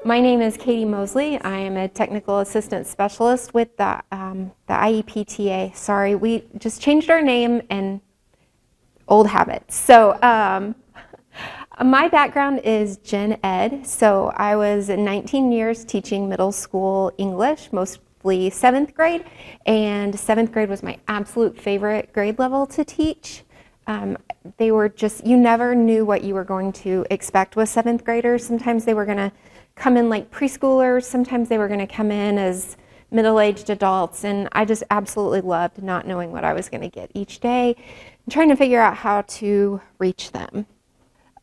My name is Katie Mosley. I am a technical assistant specialist with the IEPTA. Sorry, we just changed our name and old habits. So my background is gen ed. So I was 19 years teaching middle school English, mostly 7th grade, and 7th grade was my absolute favorite grade level to teach. They were just, you never knew what you were going to expect with 7th graders. Sometimes they were going to come in like preschoolers, sometimes they were going to come in as middle-aged adults, and I just absolutely loved not knowing what I was going to get each day and trying to figure out how to reach them.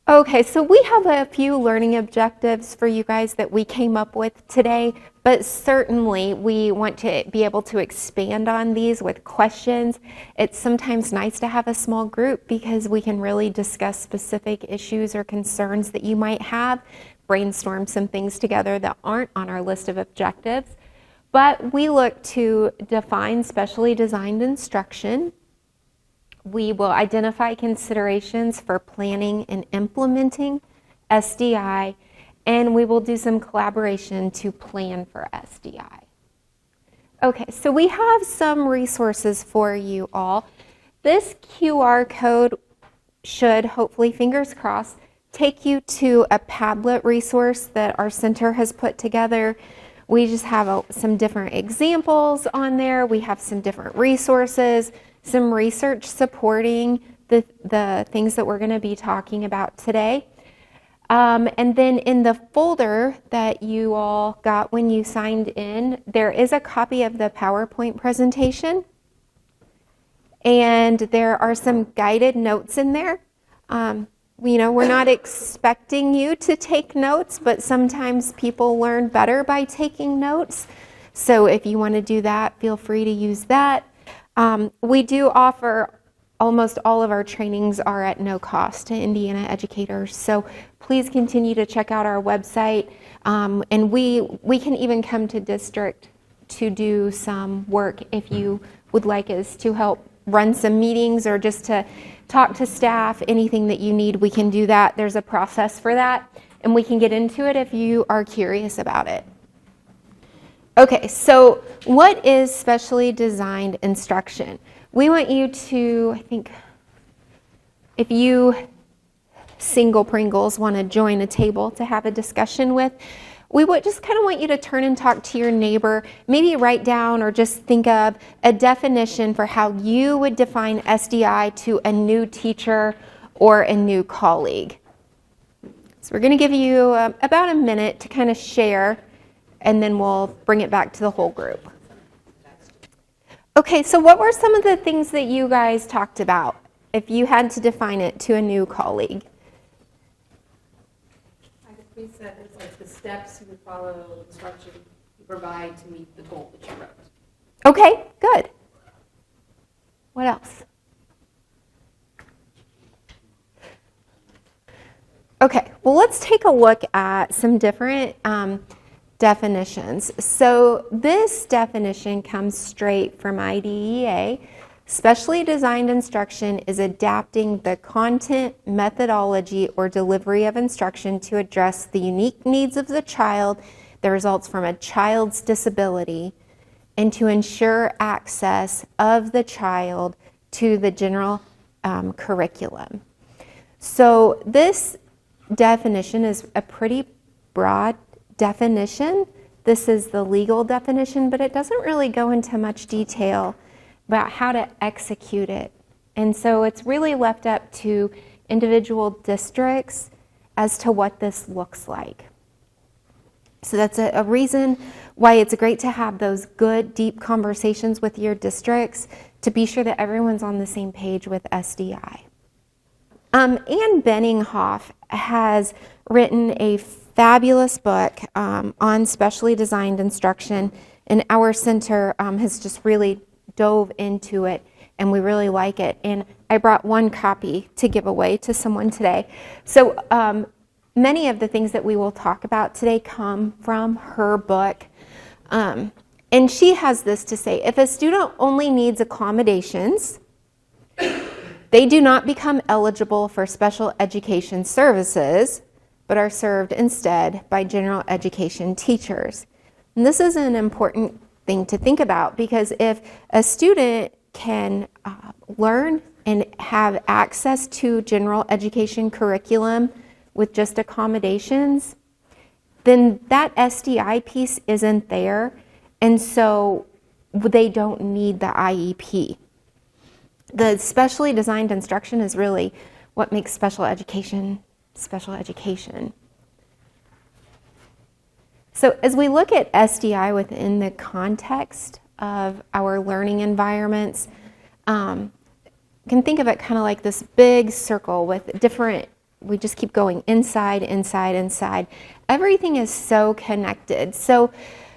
Okay, so we have a few learning objectives for you guys that we came up with today, but certainly we want to be able to expand on these with questions. It's sometimes nice to have a small group because we can really discuss specific issues or concerns that you might have, brainstorm some things together that aren't on our list of objectives. But we look to define specially designed instruction. We will identify considerations for planning and implementing SDI, and we will do some collaboration to plan for SDI. Okay, so we have some resources for you all. This QR code should, hopefully, fingers crossed, take you to a Padlet resource that our center has put together. We just have some different examples on there. We have some different resources, some research supporting the things that we're going to be talking about today. And then in the folder that you all got when you signed in, there is a copy of the PowerPoint presentation. And there are some guided notes in there. We're not expecting you to take notes, but sometimes people learn better by taking notes. So if you want to do that, feel free to use that. We do offer, almost all of our trainings are at no cost to Indiana educators. So please continue to check out our website. And we can even come to district to do some work if you would like us to help run some meetings or just to talk to staff, anything that you need, we can do that. There's a process for that, and we can get into it if you are curious about it. Okay, so what is specially designed instruction? We want you to, I think, if you single Pringles want to join a table to have a discussion with, we would just kind of want you to turn and talk to your neighbor, maybe write down or just think of a definition for how you would define SDI to a new teacher or a new colleague. So we're going to give you about a minute to kind of share, and then we'll bring it back to the whole group. Okay, so what were some of the things that you guys talked about if you had to define it to a new colleague? We said it's like the steps you would follow, instruction you provide to meet the goal that you wrote. Okay, good. What else? Okay, well, let's take a look at some different definitions. So this definition comes straight from IDEA. Specially designed instruction is adapting the content, methodology, or delivery of instruction to address the unique needs of the child that results from a child's disability and to ensure access of the child to the general curriculum. So this definition is a pretty broad definition. This is the legal definition, but it doesn't really go into much detail about how to execute it. And so it's really left up to individual districts as to what this looks like. So that's a reason why it's great to have those good, deep conversations with your districts to be sure that everyone's on the same page with SDI. Ann Benninghoff has written a fabulous book on specially designed instruction, and our center has just really dove into it, and we really like it. And I brought one copy to give away to someone today. So many of the things that we will talk about today come from her book. And she has this to say: if a student only needs accommodations, they do not become eligible for special education services but are served instead by general education teachers. And this is an important thing to think about, because if a student can learn and have access to general education curriculum with just accommodations, then that SDI piece isn't there, and so they don't need the IEP. The specially designed instruction is really what makes special education special education. So as we look at SDI within the context of our learning environments, you can think of it kind of like this big circle with different, we just keep going inside, inside, inside. Everything is so connected. So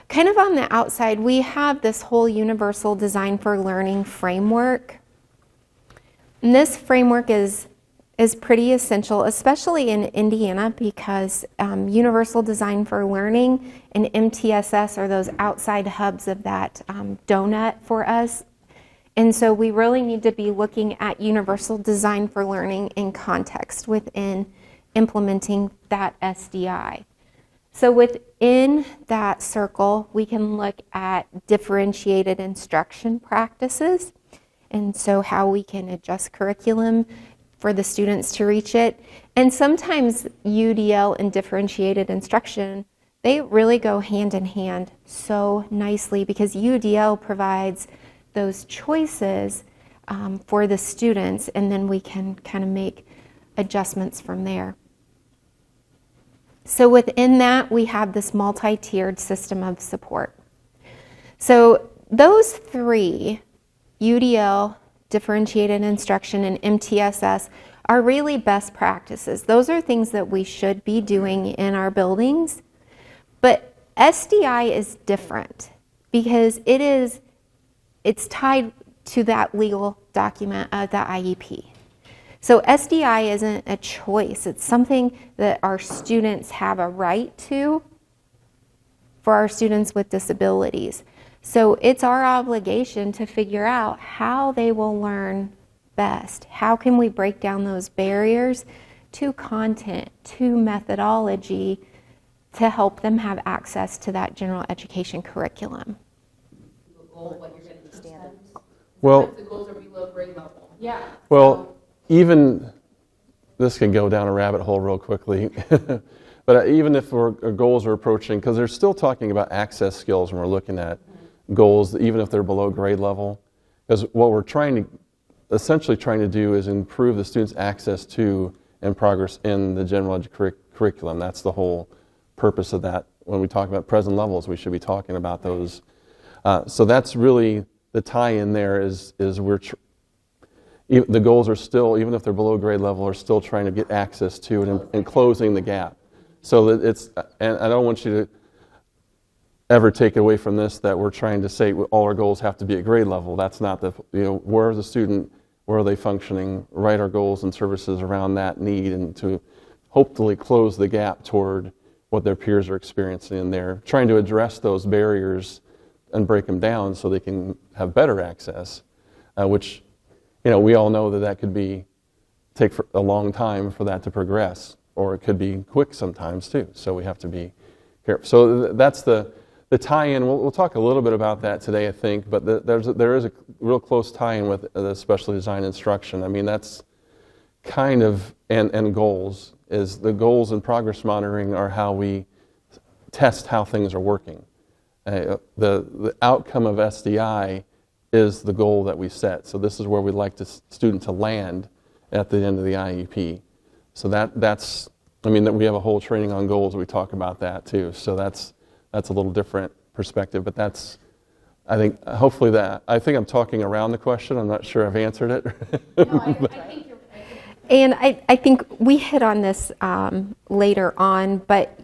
kind of on the outside, we have this whole universal design for learning framework. And this framework is pretty essential, especially in Indiana, because universal design for learning and MTSS are those outside hubs of that donut for us. And so we really need to be looking at universal design for learning in context within implementing that SDI. So within that circle, we can look at differentiated instruction practices, and so how we can adjust curriculum for the students to reach it. And sometimes UDL and differentiated instruction, they really go hand in hand so nicely, because UDL provides those choices for the students, and then we can kind of make adjustments from there. So within that, we have this multi-tiered system of support. So those three, UDL, differentiated instruction, and MTSS, are really best practices. Those are things that we should be doing in our buildings. But SDI is different because it's tied to that legal document of the IEP. So SDI isn't a choice. It's something that our students have a right to for our students with disabilities. So it's our obligation to figure out how they will learn best. How can we break down those barriers to content, to methodology, to help them have access to that general education curriculum? The goal, what you're getting standards. Well, Sometimes the goals are below grade level. Yeah. Well, even this can go down a rabbit hole real quickly. But even if our goals are approaching, because they're still talking about access skills when we're looking at goals, even if they're below grade level, because what we're essentially trying to do is improve the students' access to and progress in the general curriculum. That's the whole purpose of that. When we talk about present levels, we should be talking about those. So that's really the tie-in there is the goals are still, even if they're below grade level, are still trying to get access to and closing the gap. So that and I don't want you to ever take away from this that we're trying to say all our goals have to be at grade level. That's not where is the student, where are they functioning, write our goals and services around that need, and to hopefully close the gap toward what their peers are experiencing, and they're trying to address those barriers and break them down so they can have better access, which we all know that could take a long time for that to progress, or it could be quick sometimes too. So we have to be careful. So that's the tie-in. We'll talk a little bit about that today, I think, but there is a real close tie-in with the specially designed instruction. I mean, that's kind of, and goals, is the goals and progress monitoring are how we test how things are working. The outcome of SDI is the goal that we set. So this is where we'd like the student to land at the end of the IEP. So that's, that we have a whole training on goals. We talk about that too. So that's a little different perspective, but that's, I think I'm talking around the question. I'm not sure I've answered it. No, I think you're right. And I think we hit on this later on, but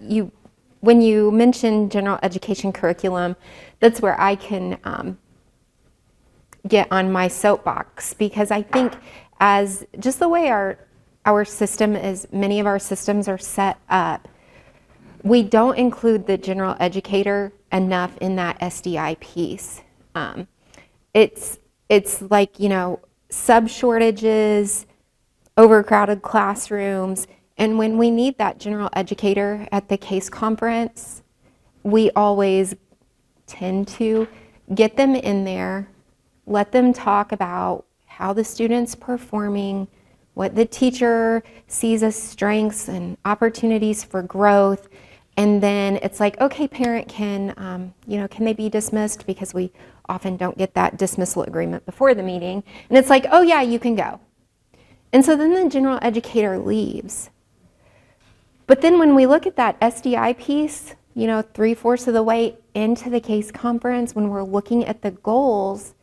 when you mention general education curriculum, that's where I can get on my soapbox, because I think as just the way our system is, many of our systems are set up, we don't include the general educator enough in that SDI piece. It's like, sub shortages, overcrowded classrooms, And when we need that general educator at the case conference, we always tend to get them in there, let them talk about how the student's performing, what the teacher sees as strengths and opportunities for growth. And then it's like, okay, parent, can they be dismissed? Because we often don't get that dismissal agreement before the meeting. And it's like, oh yeah, you can go. And so then the general educator leaves. But then when we look at that SDI piece, 3/4 of the way into the case conference, when we're looking at the goals,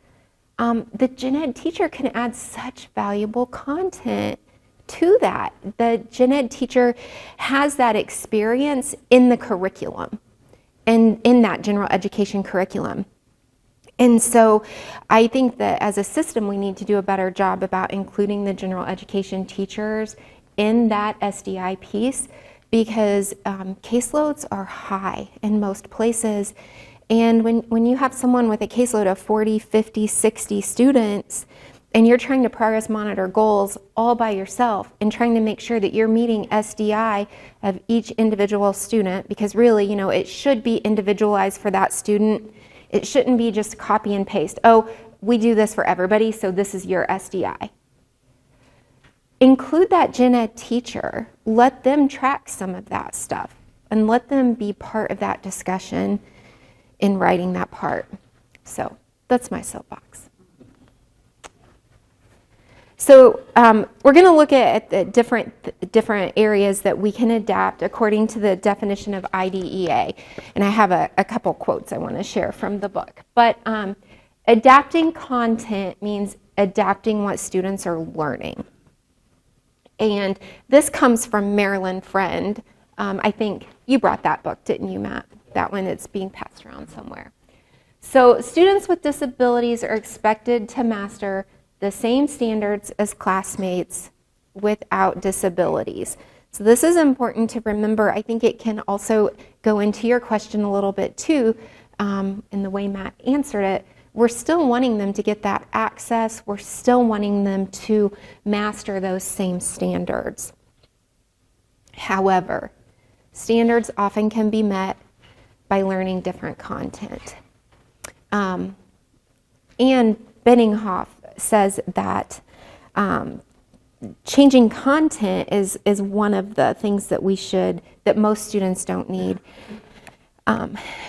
the gen ed teacher can add such valuable content to that. The gen ed teacher has that experience in the curriculum and in that general education curriculum. And so I think that as a system, we need to do a better job about including the general education teachers in that SDI piece, because caseloads are high in most places. And when you have someone with a caseload of 40, 50, 60 students, and you're trying to progress monitor goals all by yourself and trying to make sure that you're meeting SDI of each individual student, because really, it should be individualized for that student. It shouldn't be just copy and paste. Oh, we do this for everybody, so this is your SDI. Include that gen ed teacher. Let them track some of that stuff and let them be part of that discussion in writing that part. So that's my soapbox. So we're going to look at the different areas that we can adapt according to the definition of IDEA. And I have a couple quotes I want to share from the book. But adapting content means adapting what students are learning. And this comes from Marilyn Friend. I think you brought that book, didn't you, Matt? That one, it's being passed around somewhere. So students with disabilities are expected to master the same standards as classmates without disabilities. So this is important to remember. I think it can also go into your question a little bit too, in the way Matt answered it. We're still wanting them to get that access. We're still wanting them to master those same standards. However, standards often can be met by learning different content. And Benninghoff says that changing content is one of the things that that most students don't need.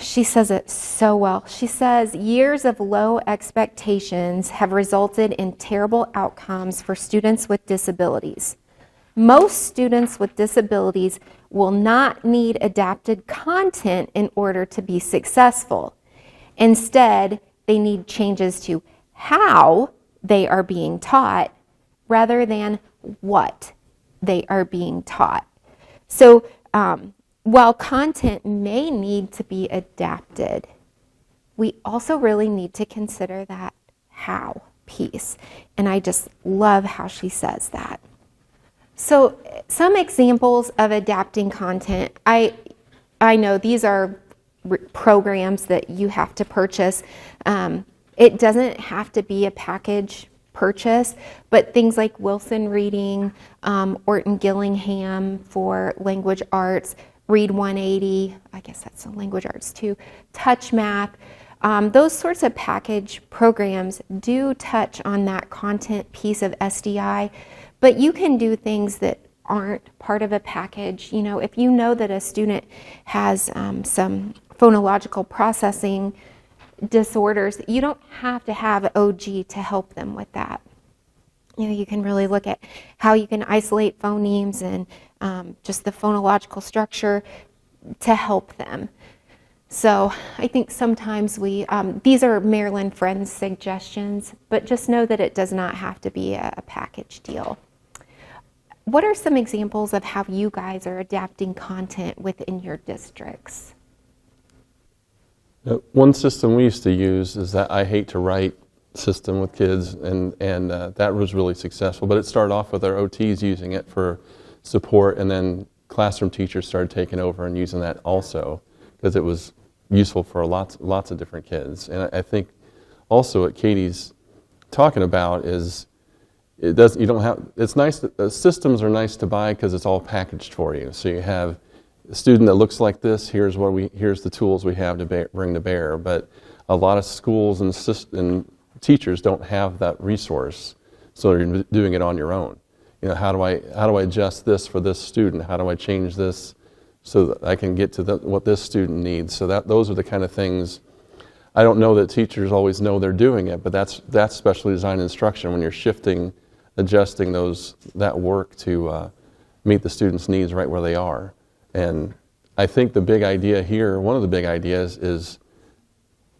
She says it so well. She says, years of low expectations have resulted in terrible outcomes for students with disabilities. Most students with disabilities will not need adapted content in order to be successful. Instead, they need changes to how they are being taught rather than what they are being taught. So while content may need to be adapted, we also really need to consider that how piece. And I just love how she says that. So some examples of adapting content. I know these are programs that you have to purchase. It doesn't have to be a package purchase, but things like Wilson Reading, Orton Gillingham for language arts, Read 180, I guess that's the language arts too, Touch Math, those sorts of package programs do touch on that content piece of SDI, but you can do things that aren't part of a package. If you know that a student has some phonological processing disorders, you don't have to have OG to help them with that. You can really look at how you can isolate phonemes and just the phonological structure to help them. So I think sometimes these are Marilyn Friend's suggestions, but just know that it does not have to be a package deal. What are some examples of how you guys are adapting content within your districts? One system we used to use is that I Hate to Write system with kids, and that was really successful. But it started off with our OTs using it for support, and then classroom teachers started taking over and using that also because it was useful for lots of different kids. And I think also what Katie's talking about is it does, you don't have, it's nice, systems are nice to buy because it's all packaged for you. So you have a student that looks like this, here's the tools we have to bring to bear. But a lot of schools and teachers don't have that resource, so you're doing it on your own. You know, how do I adjust this for this student? How do I change this so that I can get to what this student needs? So those are the kind of things. I don't know that teachers always know they're doing it, but that's specially designed instruction when you're shifting, adjusting that work to meet the student's needs right where they are. And I think the big idea here, one of the big ideas is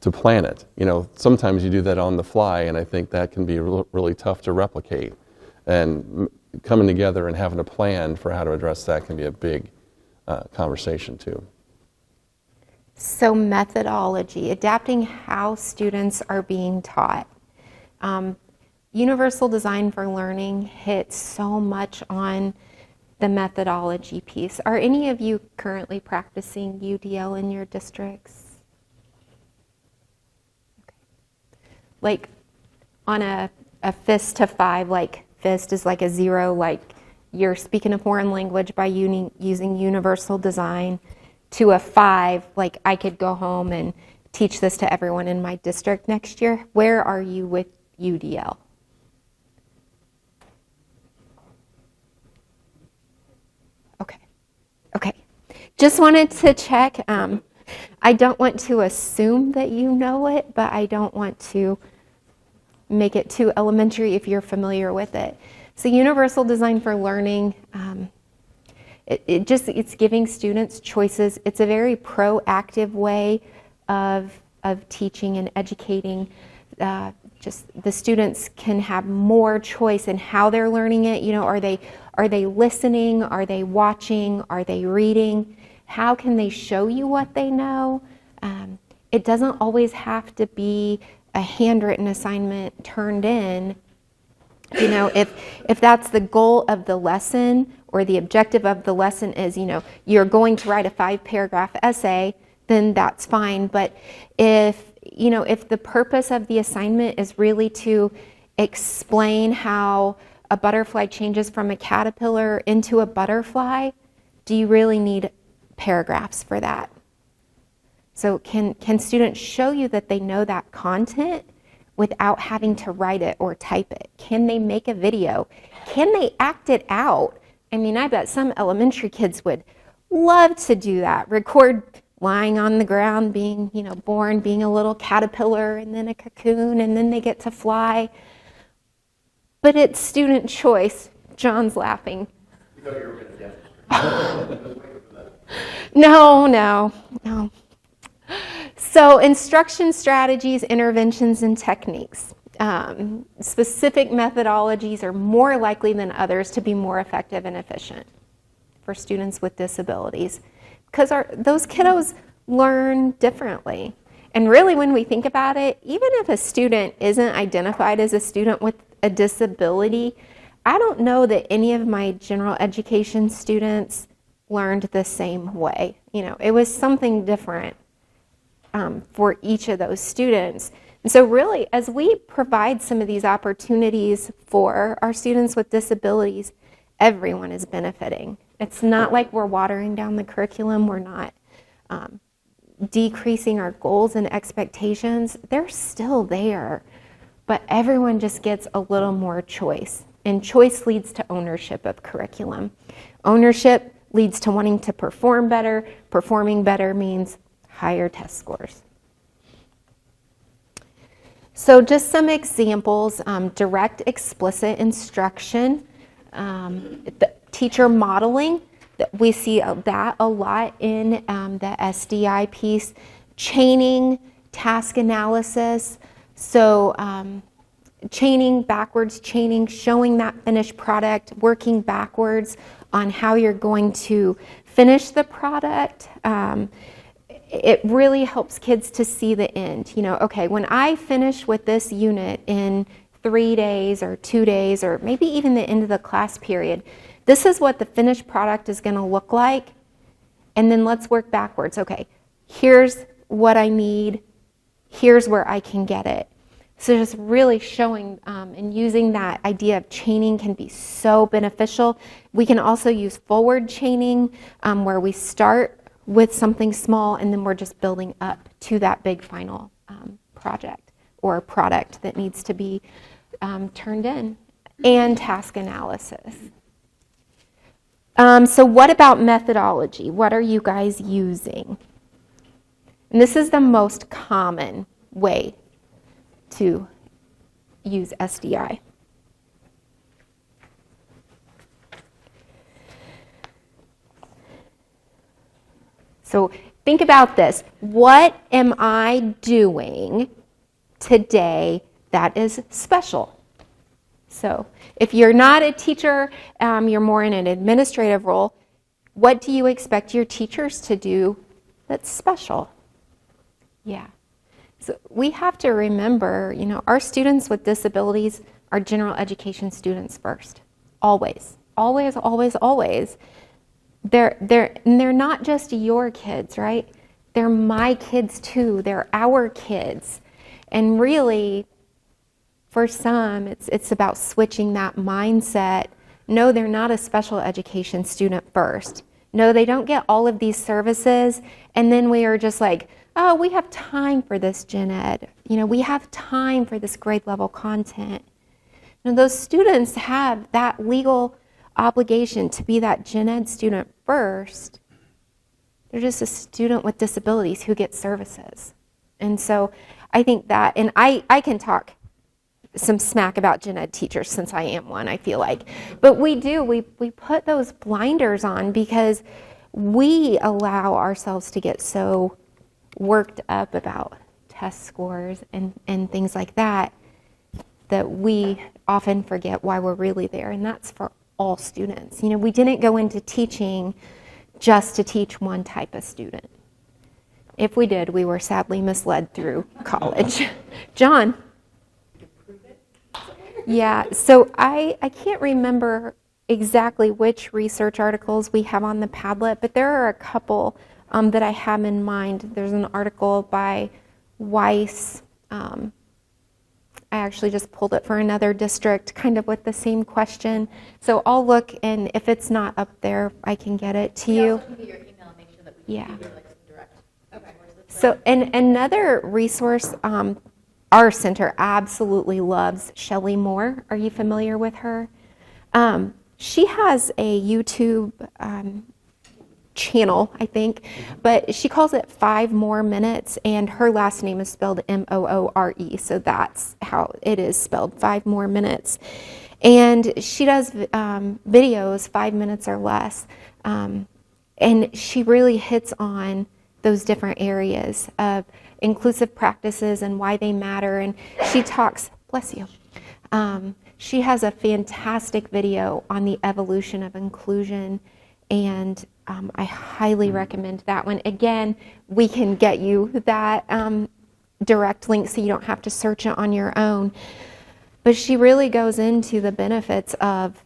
to plan it. You know, sometimes you do that on the fly, and I think that can be really tough to replicate. And coming together and having a plan for how to address that can be a big conversation too. So methodology, adapting how students are being taught. Universal design for learning hits so much on the methodology piece. Are any of you currently practicing UDL in your districts? Okay. Like on a FIST to 5, like FIST is like a 0, like you're speaking a foreign language by using universal design, to a 5, like I could go home and teach this to everyone in my district next year. Where are you with UDL? Okay. Just wanted to check. I don't want to assume that you know it, but I don't want to make it too elementary if you're familiar with it. So universal design for learning, it's giving students choices. It's a very proactive way of teaching and educating. Just the students can have more choice in how they're learning it. You know, are they listening? Are they watching? Are they reading? How can they show you what they know? It doesn't always have to be a handwritten assignment turned in. You know, if that's the goal of the lesson or the objective of the lesson is, you know, you're going to write a 5-paragraph essay, then that's fine. But if the purpose of the assignment is really to explain how a butterfly changes from a caterpillar into a butterfly, do you really need paragraphs for that? So can students show you that they know that content without having to write it or type it? Can they make a video? Can they act it out? I mean, I bet some elementary kids would love to do that. Record lying on the ground, being, born, being a little caterpillar and then a cocoon, and then they get to fly. But it's student choice. John's laughing. You thought you were going to guess. No. So instruction strategies, interventions, and techniques. Specific methodologies are more likely than others to be more effective and efficient for students with disabilities because those kiddos learn differently. And really, when we think about it, even if a student isn't identified as a student with a disability, I don't know that any of my general education students learned the same way. It was something different for each of those students. And so really, as we provide some of these opportunities for our students with disabilities, everyone is benefiting. It's not like we're watering down the curriculum. We're not decreasing our goals and expectations. They're still there, but everyone just gets a little more choice. And choice leads to ownership of curriculum. Ownership leads to wanting to perform better. Performing better means higher test scores. So just some examples, direct explicit instruction, the teacher modeling, we see that a lot in the SDI piece, chaining, task analysis, so chaining backwards, showing that finished product, working backwards on how you're going to finish the product. It really helps kids to see the end. Okay, when I finish with this unit in 3 days or 2 days or maybe even the end of the class period, this is what the finished product is going to look like. And then let's work backwards. Okay, here's what I need. Here's where I can get it. So just really showing and using that idea of chaining can be so beneficial. We can also use forward chaining where we start with something small and then we're just building up to that big final project or product that needs to be turned in, and task analysis. So what about methodology? What are you guys using? And this is the most common way to use SDI. So think about this. What am I doing today that is special? So if you're not a teacher, you're more in an administrative role, what do you expect your teachers to do that's special? Yeah. So we have to remember, our students with disabilities are general education students first. Always. Always, always, always. They're not just your kids, right? They're my kids too. They're our kids. And really, for some, it's about switching that mindset. No, they're not a special education student first. No, they don't get all of these services, and then we are just like, oh, we have time for this gen ed. We have time for this grade level content. Those students have that legal obligation to be that gen ed student first. They're just a student with disabilities who gets services. And so I think that, and I can talk some smack about gen ed teachers since I am one, I feel like. But we put those blinders on because we allow ourselves to get so worked up about test scores and things like that we often forget why we're really there, and that's for all students. We didn't go into teaching just to teach one type of student. If we did, we were sadly misled through college. John? Yeah, so I can't remember exactly which research articles we have on the Padlet, but there are a couple that I have in mind. There's an article by Weiss. I actually just pulled it for another district, kind of with the same question. So I'll look, and if it's not up there, I can get it to you. Also, your email, make sure that we Yeah. give you like some direct resources. So, and another resource, our center absolutely loves Shelley Moore. Are you familiar with her? She has a YouTube channel, I think, but she calls it 5 More Minutes, and her last name is spelled Moore, so that's how it is spelled, 5 More Minutes. And she does videos, 5 minutes or less, and she really hits on those different areas of inclusive practices and why they matter, and she talks, bless you, she has a fantastic video on the evolution of inclusion, and I highly recommend that one. Again, we can get you that direct link so you don't have to search it on your own. But she really goes into the benefits of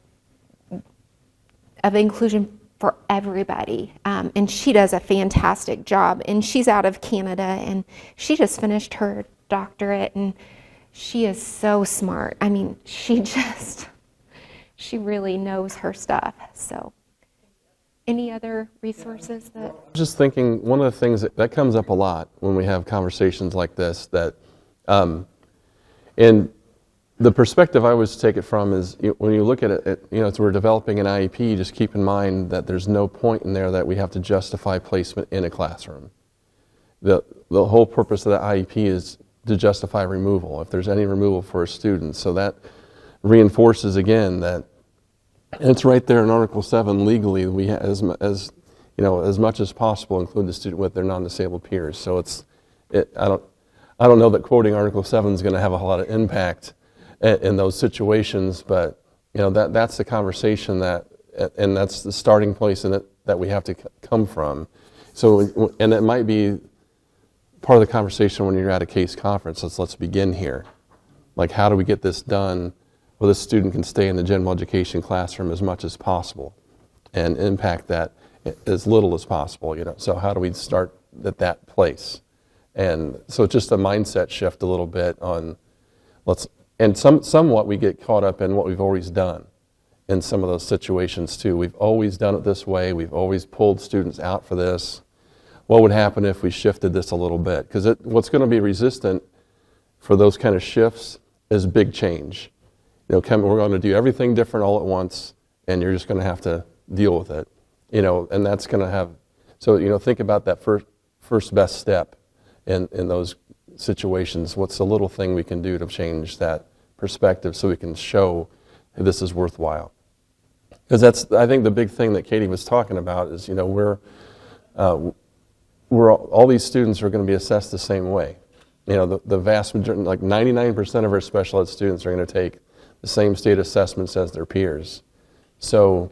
inclusion for everybody. And she does a fantastic job. And she's out of Canada, and she just finished her doctorate, and she is so smart. I mean, she really knows her stuff. So. Any other resources that? Just thinking, one of the things that comes up a lot when we have conversations like this, that, and the perspective I always take it from is, when you look at it, as we're developing an IEP, just keep in mind that there's no point in there that we have to justify placement in a classroom. The whole purpose of the IEP is to justify removal, if there's any removal for a student. So that reinforces again that. And it's right there in Article 7 legally. We as much as possible include the student with their non-disabled peers. So I don't know that quoting Article 7 is going to have a lot of impact in those situations, but that's the conversation and that's the starting place that we have to come from. So, and it might be part of the conversation when you're at a case conference. Let's begin here. Like, how do we get this done? Well, this student can stay in the general education classroom as much as possible and impact that as little as possible, So how do we start at that place? And so it's just a mindset shift a little bit on, And somewhat we get caught up in what we've always done in some of those situations too. We've always done it this way. We've always pulled students out for this. What would happen if we shifted this a little bit? Because what's going to be resistant for those kind of shifts is big change. We're going to do everything different all at once, and you're just going to have to deal with it. And that's going to have. So think about that first best step in those situations. What's the little thing we can do to change that perspective so we can show hey, this is worthwhile? Because that's, I think, the big thing that Katie was talking about is, all these students are going to be assessed the same way. The vast majority, like 99% of our special ed students are going to take the same state assessments as their peers. So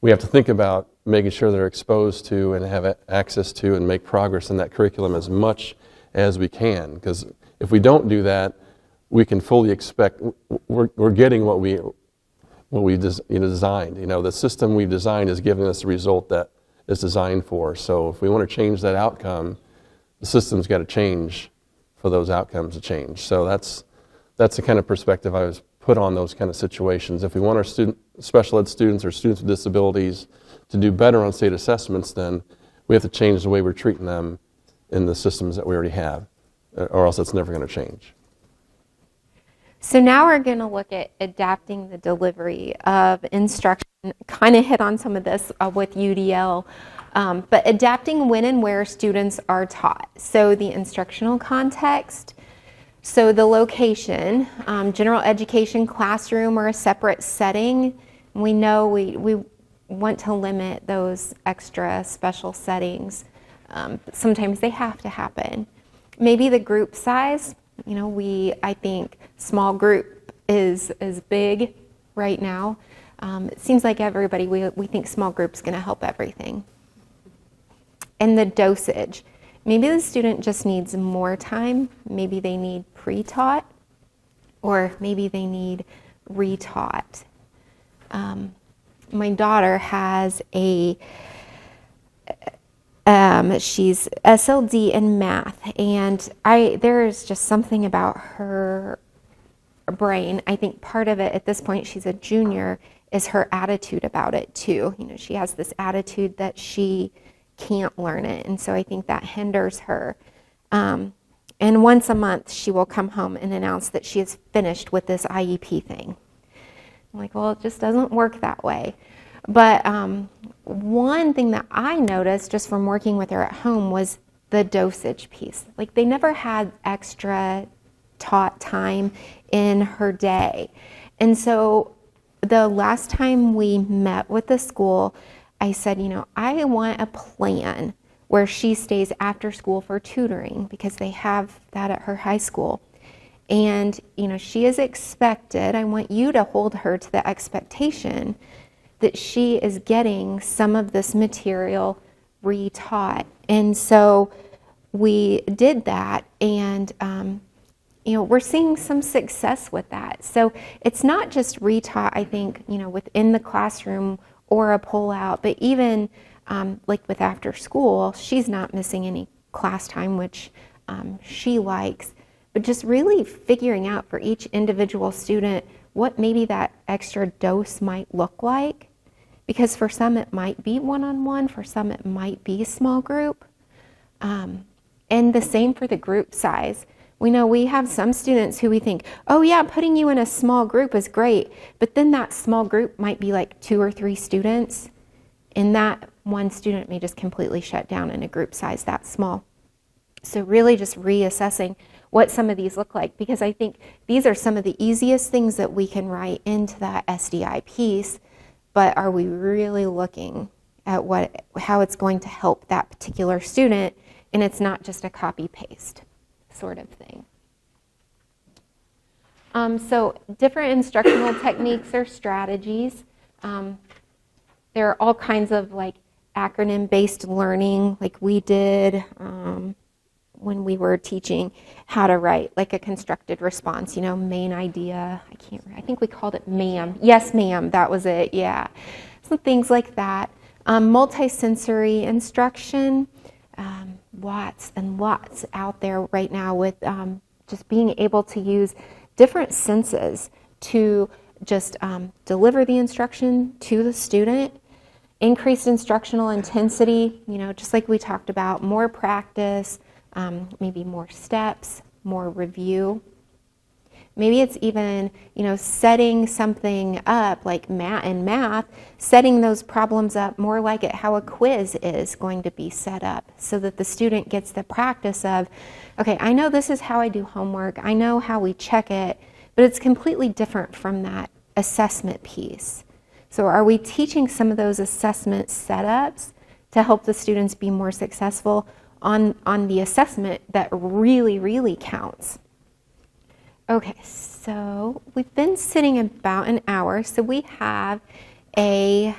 we have to think about making sure they're exposed to and have access to and make progress in that curriculum as much as we can. Because if we don't do that, we can fully expect we're getting what we designed. The system we designed is giving us the result that it's designed for. So if we want to change that outcome, the system's got to change for those outcomes to change. So that's the kind of perspective I was put on those kind of situations. If we want our special ed students or students with disabilities to do better on state assessments, then we have to change the way we're treating them in the systems that we already have, or else it's never going to change. So now we're going to look at adapting the delivery of instruction. Kind of hit on some of this with UDL, but adapting when and where students are taught. So the instructional context, so the location, general education classroom or a separate setting. We know we want to limit those extra special settings. Sometimes they have to happen. Maybe the group size. I think small group is big right now. It seems like everybody, we think small group's going to help everything. And the dosage. Maybe the student just needs more time. Maybe they need pre-taught, or maybe they need retaught. My daughter has she's SLD in math, and there's just something about her brain. I think part of it at this point, she's a junior, is her attitude about it too. She has this attitude that she can't learn it, and so I think that hinders her. And once a month, she will come home and announce that she is finished with this IEP thing. I'm like, well, it just doesn't work that way. But one thing that I noticed just from working with her at home was the dosage piece. Like, they never had extra taught time in her day. And so the last time we met with the school, I said, I want a plan where she stays after school for tutoring, because they have that at her high school. And, she is expected, I want you to hold her to the expectation that she is getting some of this material retaught. And so we did that, and we're seeing some success with that. So it's not just retaught, I think, within the classroom or a pull-out, but even like with after school, she's not missing any class time, which she likes, but just really figuring out for each individual student what maybe that extra dose might look like. Because for some it might be one-on-one, for some it might be small group. And the same for the group size. We know we have some students who we think, oh yeah, putting you in a small group is great, but then that small group might be like 2 or 3 students, and that one student may just completely shut down in a group size that small. So really just reassessing what some of these look like, because I think these are some of the easiest things that we can write into that SDI piece, but are we really looking at how it's going to help that particular student, and it's not just a copy-paste sort of thing. So different instructional techniques or strategies. There are all kinds of like acronym-based learning, like we did when we were teaching how to write like a constructed response, main idea. I think we called it ma'am. Yes, ma'am, that was it, yeah. Some things like that. Multisensory instruction, lots and lots out there right now with just being able to use different senses to just deliver the instruction to the student. Increased instructional intensity, just like we talked about, more practice, maybe more steps, more review. Maybe it's even, setting something up like math, setting those problems up more like how a quiz is going to be set up so that the student gets the practice of, okay, I know this is how I do homework, I know how we check it, but it's completely different from that assessment piece. So are we teaching some of those assessment setups to help the students be more successful on the assessment that really, really counts? Okay, so we've been sitting about an hour, so we have an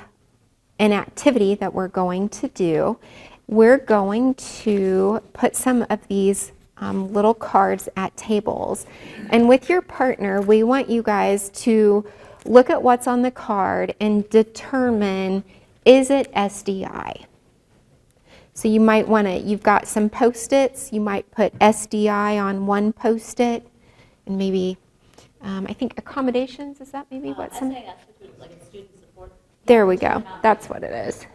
activity that we're going to do. We're going to put some of these little cards at tables, and with your partner, we want you guys to look at what's on the card and determine, is it SDI? So you might want to, you've got some Post-its, you might put SDI on one Post-it, and maybe, I think accommodations, is that maybe what some? SAS, which is like a student support. There we go, that's what it is.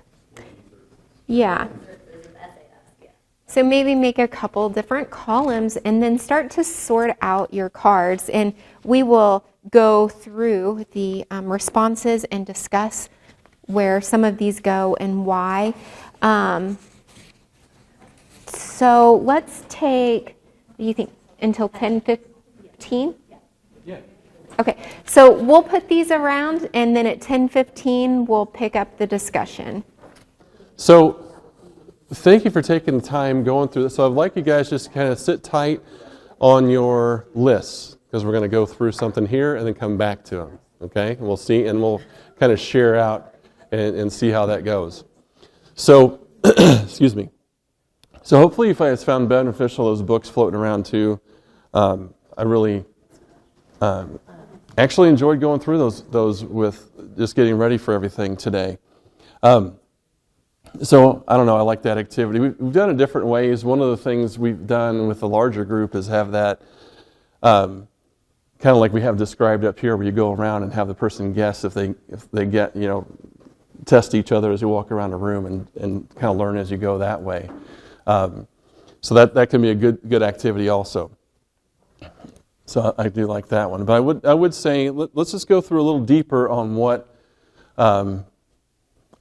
Yeah. There's an SAS, yeah. So maybe make a couple different columns and then start to sort out your cards, and we will go through the responses and discuss where some of these go and why. So let's take, what do you think, until 10:15? Yeah. Okay, so we'll put these around, and then at 10:15 we'll pick up the discussion. So thank you for taking the time going through this. So I'd like you guys just kind of sit tight on your lists, because we're going to go through something here and then come back to them, okay? And we'll see, and we'll kind of share out and see how that goes. So, excuse me. So hopefully you guys found beneficial those books floating around too. I really actually enjoyed going through those with just getting ready for everything today. So I don't know, I like that activity. We've done it different ways. One of the things we've done with the larger group is have that kind of like we have described up here, where you go around and have the person guess if they get, test each other as you walk around a room and kind of learn as you go that way. So that can be a good activity also. So I do like that one. But I would say let's just go through a little deeper on what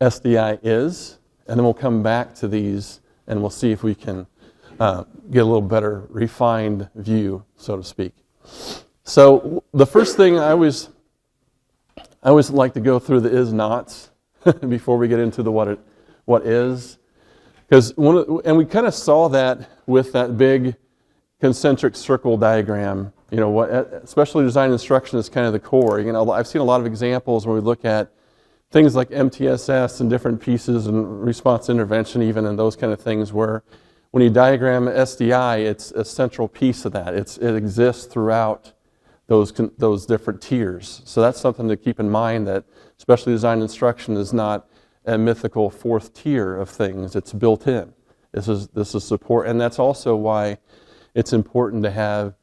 SDI is, and then we'll come back to these and we'll see if we can get a little better refined view, so to speak. So the first thing I always like to go through the is-nots before we get into the what is. Because and we kind of saw that with that big concentric circle diagram. Especially design instruction is kind of the core. I've seen a lot of examples where we look at things like MTSS and different pieces and response intervention even, and those kind of things, where when you diagram SDI, it's a central piece of that. It exists throughout those different tiers. So that's something to keep in mind, that specially designed instruction is not a mythical fourth tier of things. It's built in. This is support, and that's also why it's important to have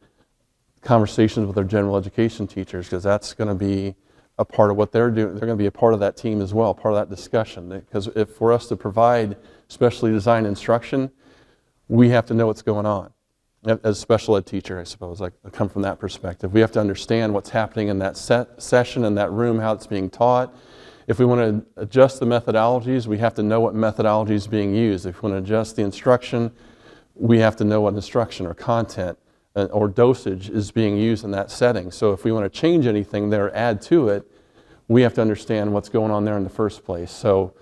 conversations with our general education teachers, because that's going to be a part of what they're doing. They're going to be a part of that team as well, part of that discussion. Because for us to provide specially designed instruction, we have to know what's going on. As a special ed teacher, I suppose, I come from that perspective. We have to understand what's happening in that session, in that room, how it's being taught. If we want to adjust the methodologies, we have to know what methodology is being used. If we want to adjust the instruction, we have to know what instruction or content or dosage is being used in that setting. So if we want to change anything there or add to it, we have to understand what's going on there in the first place. So,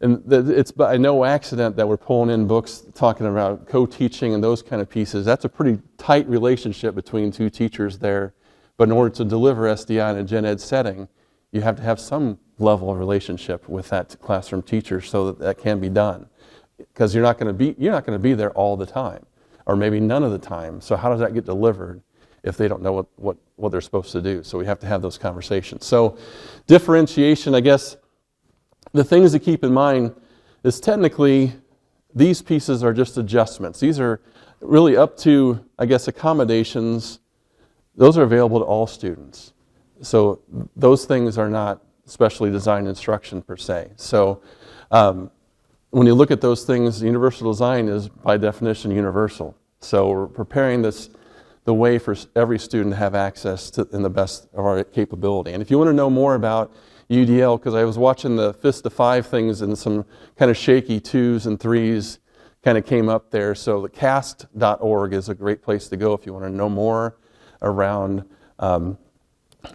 it's by no accident that we're pulling in books talking about co-teaching and those kind of pieces. That's a pretty tight relationship between two teachers there. But in order to deliver SDI in a gen ed setting, you have to have some level of relationship with that classroom teacher so that can be done. Because you're not going to be there all the time, or maybe none of the time. So how does that get delivered if they don't know what they're supposed to do? So we have to have those conversations. So differentiation, I guess, the things to keep in mind is technically these pieces are just adjustments. These are really up to, I guess, accommodations those are available to all students. So those things are not specially designed instruction per se. So when you look at those things, universal design is by definition universal. So we're preparing the way for every student to have access to in the best of our capability. And if you want to know more about UDL, because I was watching the fist to five things and some kind of shaky 2s and 3s kind of came up there. So the cast.org is a great place to go if you want to know more around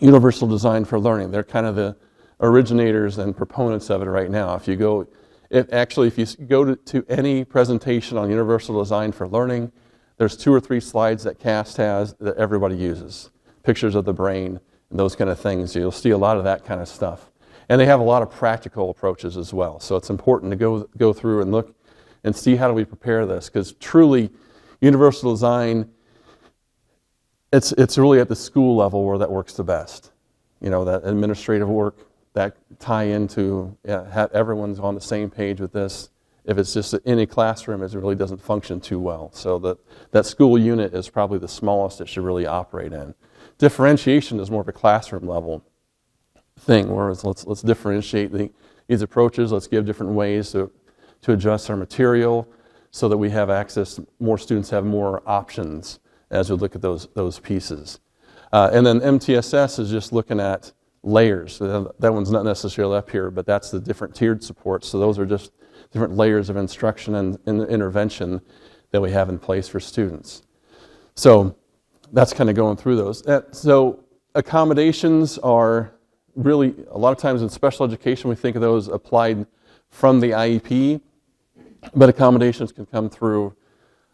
universal design for learning. They're kind of the originators and proponents of it right now. If you go, if you go to any presentation on universal design for learning, there's 2 or 3 slides that CAST has that everybody uses. Pictures of the brain and those kind of things. You'll see a lot of that kind of stuff. And they have a lot of practical approaches as well. So it's important to go through and look and see how do we prepare this, because truly universal design, it's really at the school level where that works the best. You know, that administrative work, that tie into, have everyone's on the same page with this. If it's just in a classroom, it really doesn't function too well. So that school unit is probably the smallest it should really operate in. Differentiation is more of a classroom level thing, whereas let's differentiate these approaches. Let's give different ways to adjust our material so that we have access, more students have more options as we look at those pieces. And then MTSS is just looking at layers. That one's not necessarily up here, but that's the different tiered supports. So those are just different layers of instruction and intervention that we have in place for students. So that's kind of going through those. So accommodations are really, a lot of times in special education, we think of those applied from the IEP, but accommodations can come through,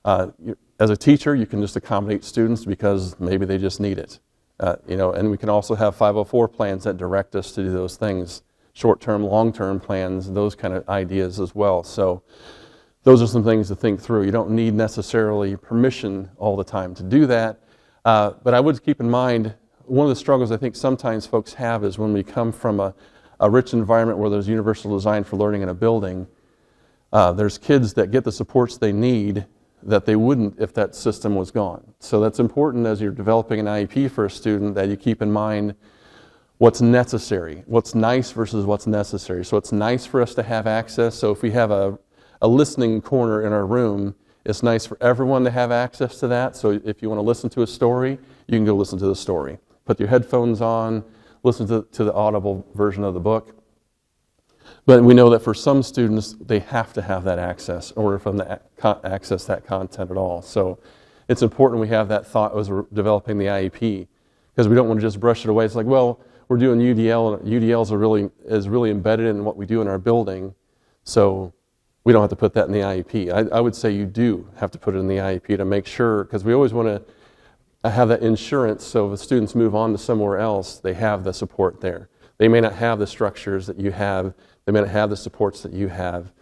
as a teacher, you can just accommodate students because maybe they just need it. And we can also have 504 plans that direct us to do those things, short-term, long-term plans, those kind of ideas as well. So those are some things to think through. You don't need necessarily permission all the time to do that, but I would keep in mind, one of the struggles I think sometimes folks have is when we come from a rich environment where there's universal design for learning in a building, there's kids that get the supports they need that they wouldn't if that system was gone. So that's important as you're developing an IEP for a student, that you keep in mind what's necessary, what's nice versus what's necessary. So it's nice for us to have access. So if we have a listening corner in our room, it's nice for everyone to have access to that. So if you want to listen to a story, you can go listen to the story. Put your headphones on, listen to the audible version of the book. But we know that for some students, they have to have that access in order for them to access that content at all. So it's important we have that thought as we're developing the IEP, because we don't want to just brush it away. It's like, well, we're doing UDL, and UDL is really embedded in what we do in our building, so we don't have to put that in the IEP. I would say you do have to put it in the IEP to make sure, because we always want to have that insurance, so if the students move on to somewhere else, they have the support there. They may not have the structures that you have, they may not have the supports that you have,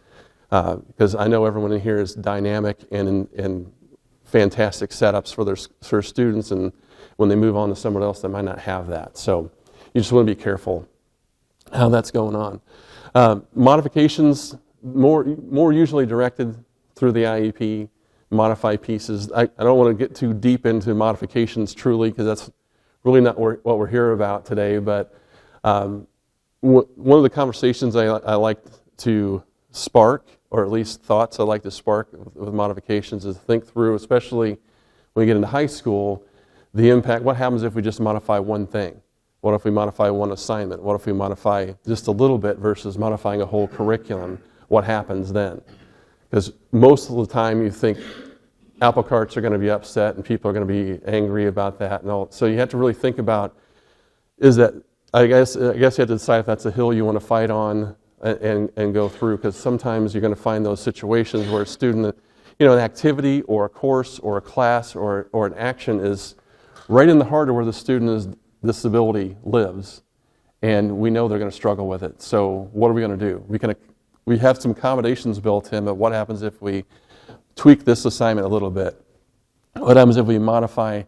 because I know everyone in here is dynamic and fantastic setups for their students, and when they move on to somewhere else, they might not have that. So you just want to be careful how that's going on. Modifications, more usually directed through the IEP, modify pieces. I don't want to get too deep into modifications truly, because that's really not what we're here about today, but one of the conversations I like to spark, or at least thoughts I like to spark with modifications, is think through, especially when we get into high school, the impact. What happens if we just modify one thing? What if we modify one assignment? What if we modify just a little bit versus modifying a whole curriculum? What happens then? Because most of the time you think apple carts are going to be upset and people are going to be angry about that. And all. So you have to really think about, I guess you have to decide if that's a hill you want to fight on and go through, because sometimes you're going to find those situations where a student, an activity or a course or a class or an action is right in the heart of where the student's disability lives, and we know they're going to struggle with it. So what are we going to do? We have some accommodations built in, but what happens if we tweak this assignment a little bit? What happens if we modify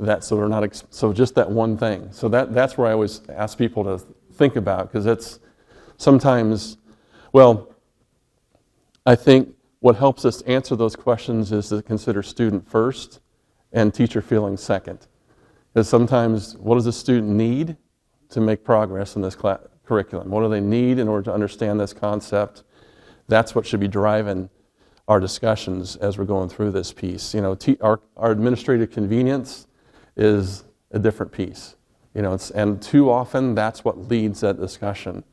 that so we're not so just that one thing? So that's where I always ask people to think about, because it's sometimes, I think what helps us answer those questions is to consider student first and teacher feeling second. Because sometimes, what does a student need to make progress in this curriculum? What do they need in order to understand this concept? That's what should be driving our discussions as we're going through this piece. Our administrative convenience is a different piece. And too often that's what leads that discussion,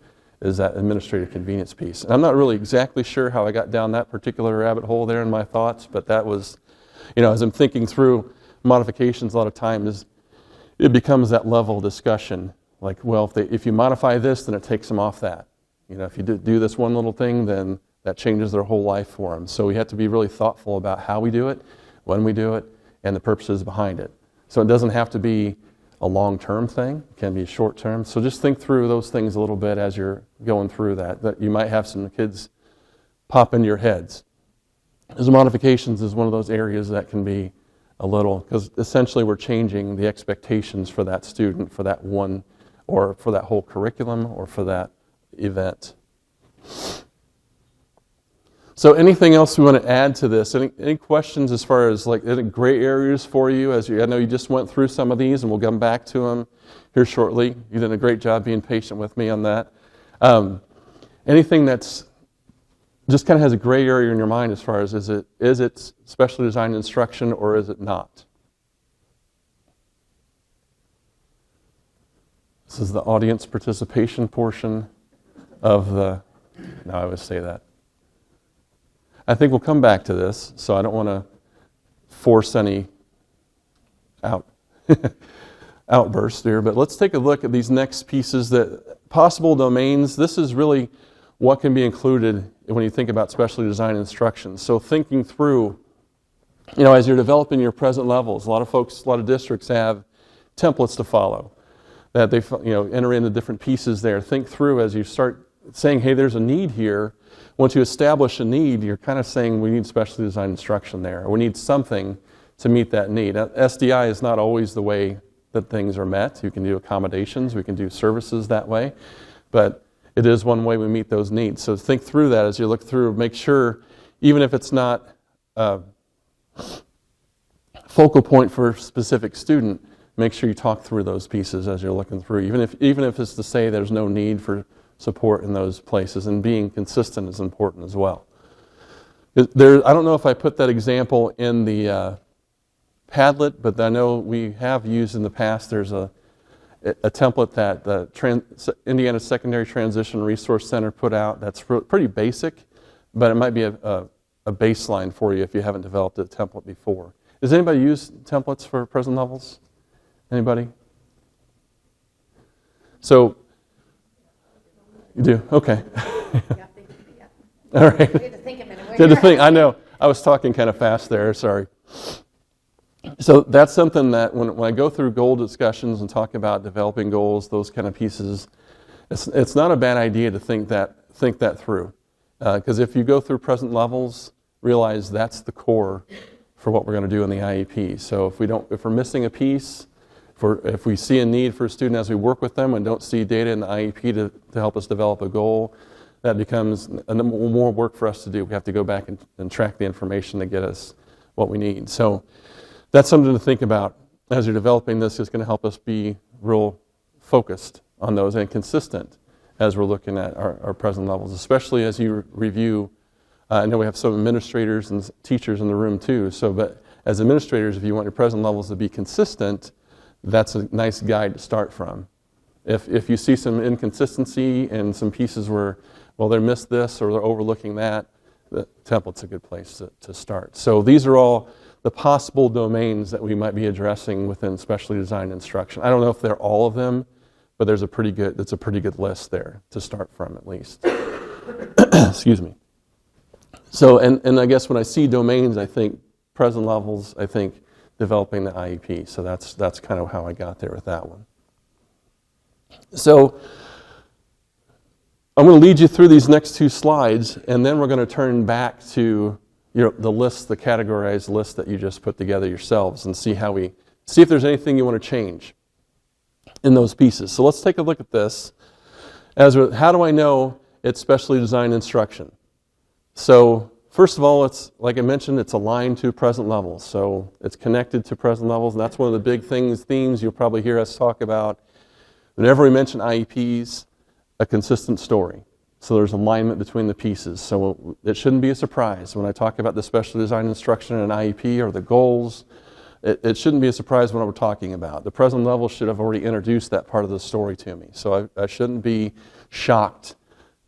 is that administrative convenience piece. And I'm not really exactly sure how I got down that particular rabbit hole there in my thoughts, but that was, as I'm thinking through modifications, a lot of times it becomes that level of discussion. Like, well, if you modify this, then it takes them off that. If you do this one little thing, then that changes their whole life for them. So we have to be really thoughtful about how we do it, when we do it, and the purposes behind it. So it doesn't have to be a long-term thing. It can be short-term. So just think through those things a little bit as you're going through that you might have some kids pop into your heads. As modifications is one of those areas that can be a little, because essentially we're changing the expectations for that student, for that one, or for that whole curriculum, or for that event. So anything else we want to add to this? Any questions as far as any gray areas for you? I know you just went through some of these, and we'll come back to them here shortly. You did a great job being patient with me on that. Anything that's just kind of has a gray area in your mind as far as is it specially designed instruction or is it not? This is the audience participation portion of the, no, I always say that. I think we'll come back to this, so I don't want to force any outburst here, but let's take a look at these next pieces, that possible domains. This is really what can be included when you think about specially designed instruction. So thinking through, as you're developing your present levels, a lot of districts have templates to follow, that they enter in the different pieces there. Think through as you start saying, hey, there's a need here. Once you establish a need, you're kind of saying we need specially designed instruction there, or we need something to meet that need. Now, SDI is not always the way that things are met. You can do accommodations, we can do services that way, but it is one way we meet those needs. So think through that as you look through, make sure, even if it's not a focal point for a specific student, make sure you talk through those pieces as you're looking through, even if it's to say there's no need for support in those places, and being consistent is important as well. I don't know if I put that example in the Padlet, but I know we have used in the past. There's a template that the Indiana Secondary Transition Resource Center put out that's pretty basic, but it might be a baseline for you if you haven't developed a template before. Does anybody use templates for present levels? Anybody? So, you do? Okay. All right. We had to think a minute. Did the thing. I know. I was talking kind of fast there. Sorry. So that's something that when I go through goal discussions and talk about developing goals, those kind of pieces, it's not a bad idea to think that through. Because if you go through present levels, realize that's the core for what we're going to do in the IEP. So if we're missing a piece, if we see a need for a student as we work with them and don't see data in the IEP to help us develop a goal, that becomes more work for us to do. We have to go back and track the information to get us what we need. So that's something to think about as you're developing this. Is going to help us be real focused on those and consistent as we're looking at our present levels, especially as you review. I know we have some administrators and teachers in the room too. But as administrators, if you want your present levels to be consistent, that's a nice guide to start from. If you see some inconsistency and some pieces where, well, they missed this or they're overlooking that, the template's a good place to start. So these are all the possible domains that we might be addressing within specially designed instruction. I don't know if they're all of them, but it's a pretty good list there to start from at least. Excuse me. So, and I guess when I see domains, I think present levels, I think developing the IEP. So that's kind of how I got there with that one. So I'm going to lead you through these next two slides, and then we're going to turn back to the list, the categorized list that you just put together yourselves, and see if there's anything you want to change in those pieces. So let's take a look at this. How do I know it's specially designed instruction? So first of all, it's like I mentioned, it's aligned to present levels. So it's connected to present levels, and that's one of the big themes you'll probably hear us talk about. Whenever we mention IEPs, a consistent story. So there's alignment between the pieces. So it shouldn't be a surprise when I talk about the special design instruction in an IEP or the goals. It shouldn't be a surprise what we're talking about. The present level should have already introduced that part of the story to me. So I shouldn't be shocked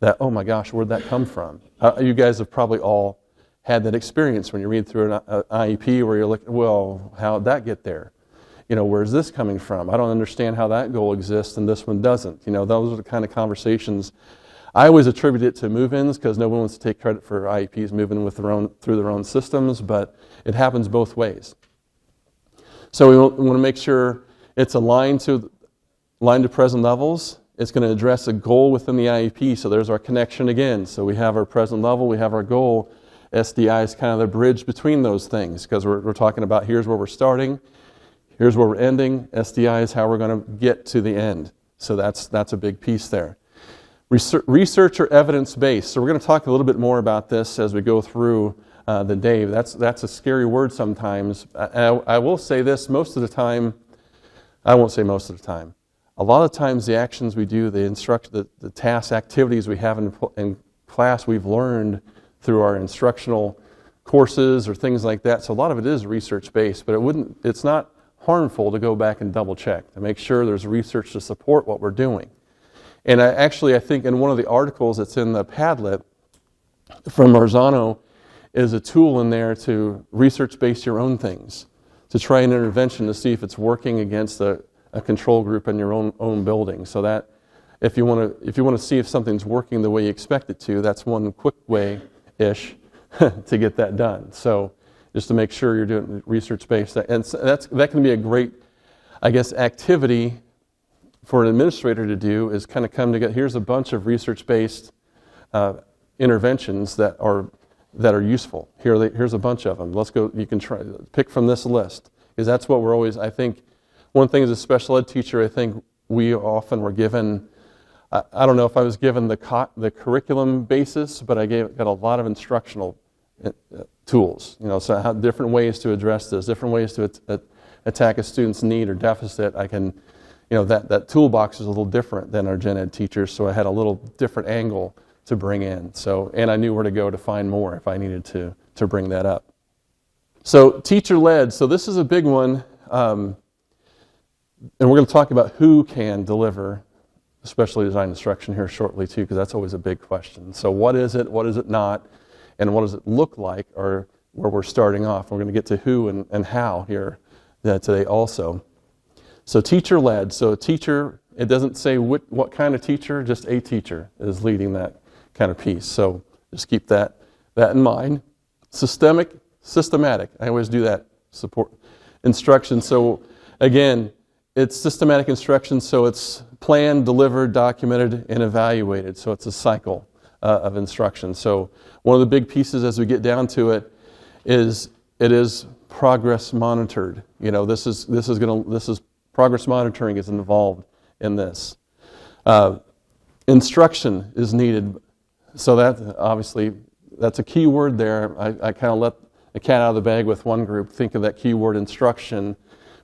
that, oh my gosh, where'd that come from? You guys have probably all had that experience when you read through an IEP where you're like, well, how'd that get there? You know, where's this coming from? I don't understand how that goal exists and this one doesn't. You know, those are the kind of conversations. I always attribute it to move-ins because no one wants to take credit for IEPs moving with through their own systems, but it happens both ways. So we want to make sure it's aligned to present levels. It's going to address a goal within the IEP. So there's our connection again. So we have our present level, we have our goal. SDI is kind of the bridge between those things because we're talking about here's where we're starting, here's where we're ending. SDI is how we're going to get to the end. So that's a big piece there. Research or evidence-based. So we're going to talk a little bit more about this as we go through the day. That's a scary word sometimes. I will say this, most of the time, I won't say most of the time. A lot of times the actions we do, the task activities we have in class we've learned through our instructional courses or things like that. So a lot of it is research-based, but it's not harmful to go back and double check to make sure there's research to support what we're doing. And I think in one of the articles that's in the Padlet from Marzano is a tool in there to research-base your own things, to try an intervention to see if it's working against a control group in your own building. So that if you want to see if something's working the way you expect it to, that's one quick way-ish to get that done. So just to make sure you're doing research-based. And that can be a great, I guess, activity for an administrator to do is kind of come together. Here's a bunch of research-based interventions that are useful. Here's a bunch of them. Let's go. You can pick from this list because that's what we're always. I think one thing as a special ed teacher, I think we often were given. I don't know if I was given the curriculum basis, but I got a lot of instructional tools. You know, so how different ways to address this, different ways to attack a student's need or deficit. I can. You know, that toolbox is a little different than our gen ed teachers, so I had a little different angle to bring in. So, and I knew where to go to find more if I needed to bring that up. So teacher-led, so this is a big one, and we're going to talk about who can deliver specially designed instruction here shortly too, because that's always a big question. So what is it not, and what does it look like, or where we're starting off. We're going to get to who and how here today also. So teacher-led. So a teacher, it doesn't say what kind of teacher, just a teacher is leading that kind of piece. So just keep that in mind. Systematic. I always do that. Support instruction. So again, it's systematic instruction. So it's planned, delivered, documented, and evaluated. So it's a cycle of instruction. So one of the big pieces as we get down to it is progress monitored. You know, this is progress monitoring is involved in this. Instruction is needed. So that obviously, that's a key word there. I kind of let the cat out of the bag with one group. Think of that keyword instruction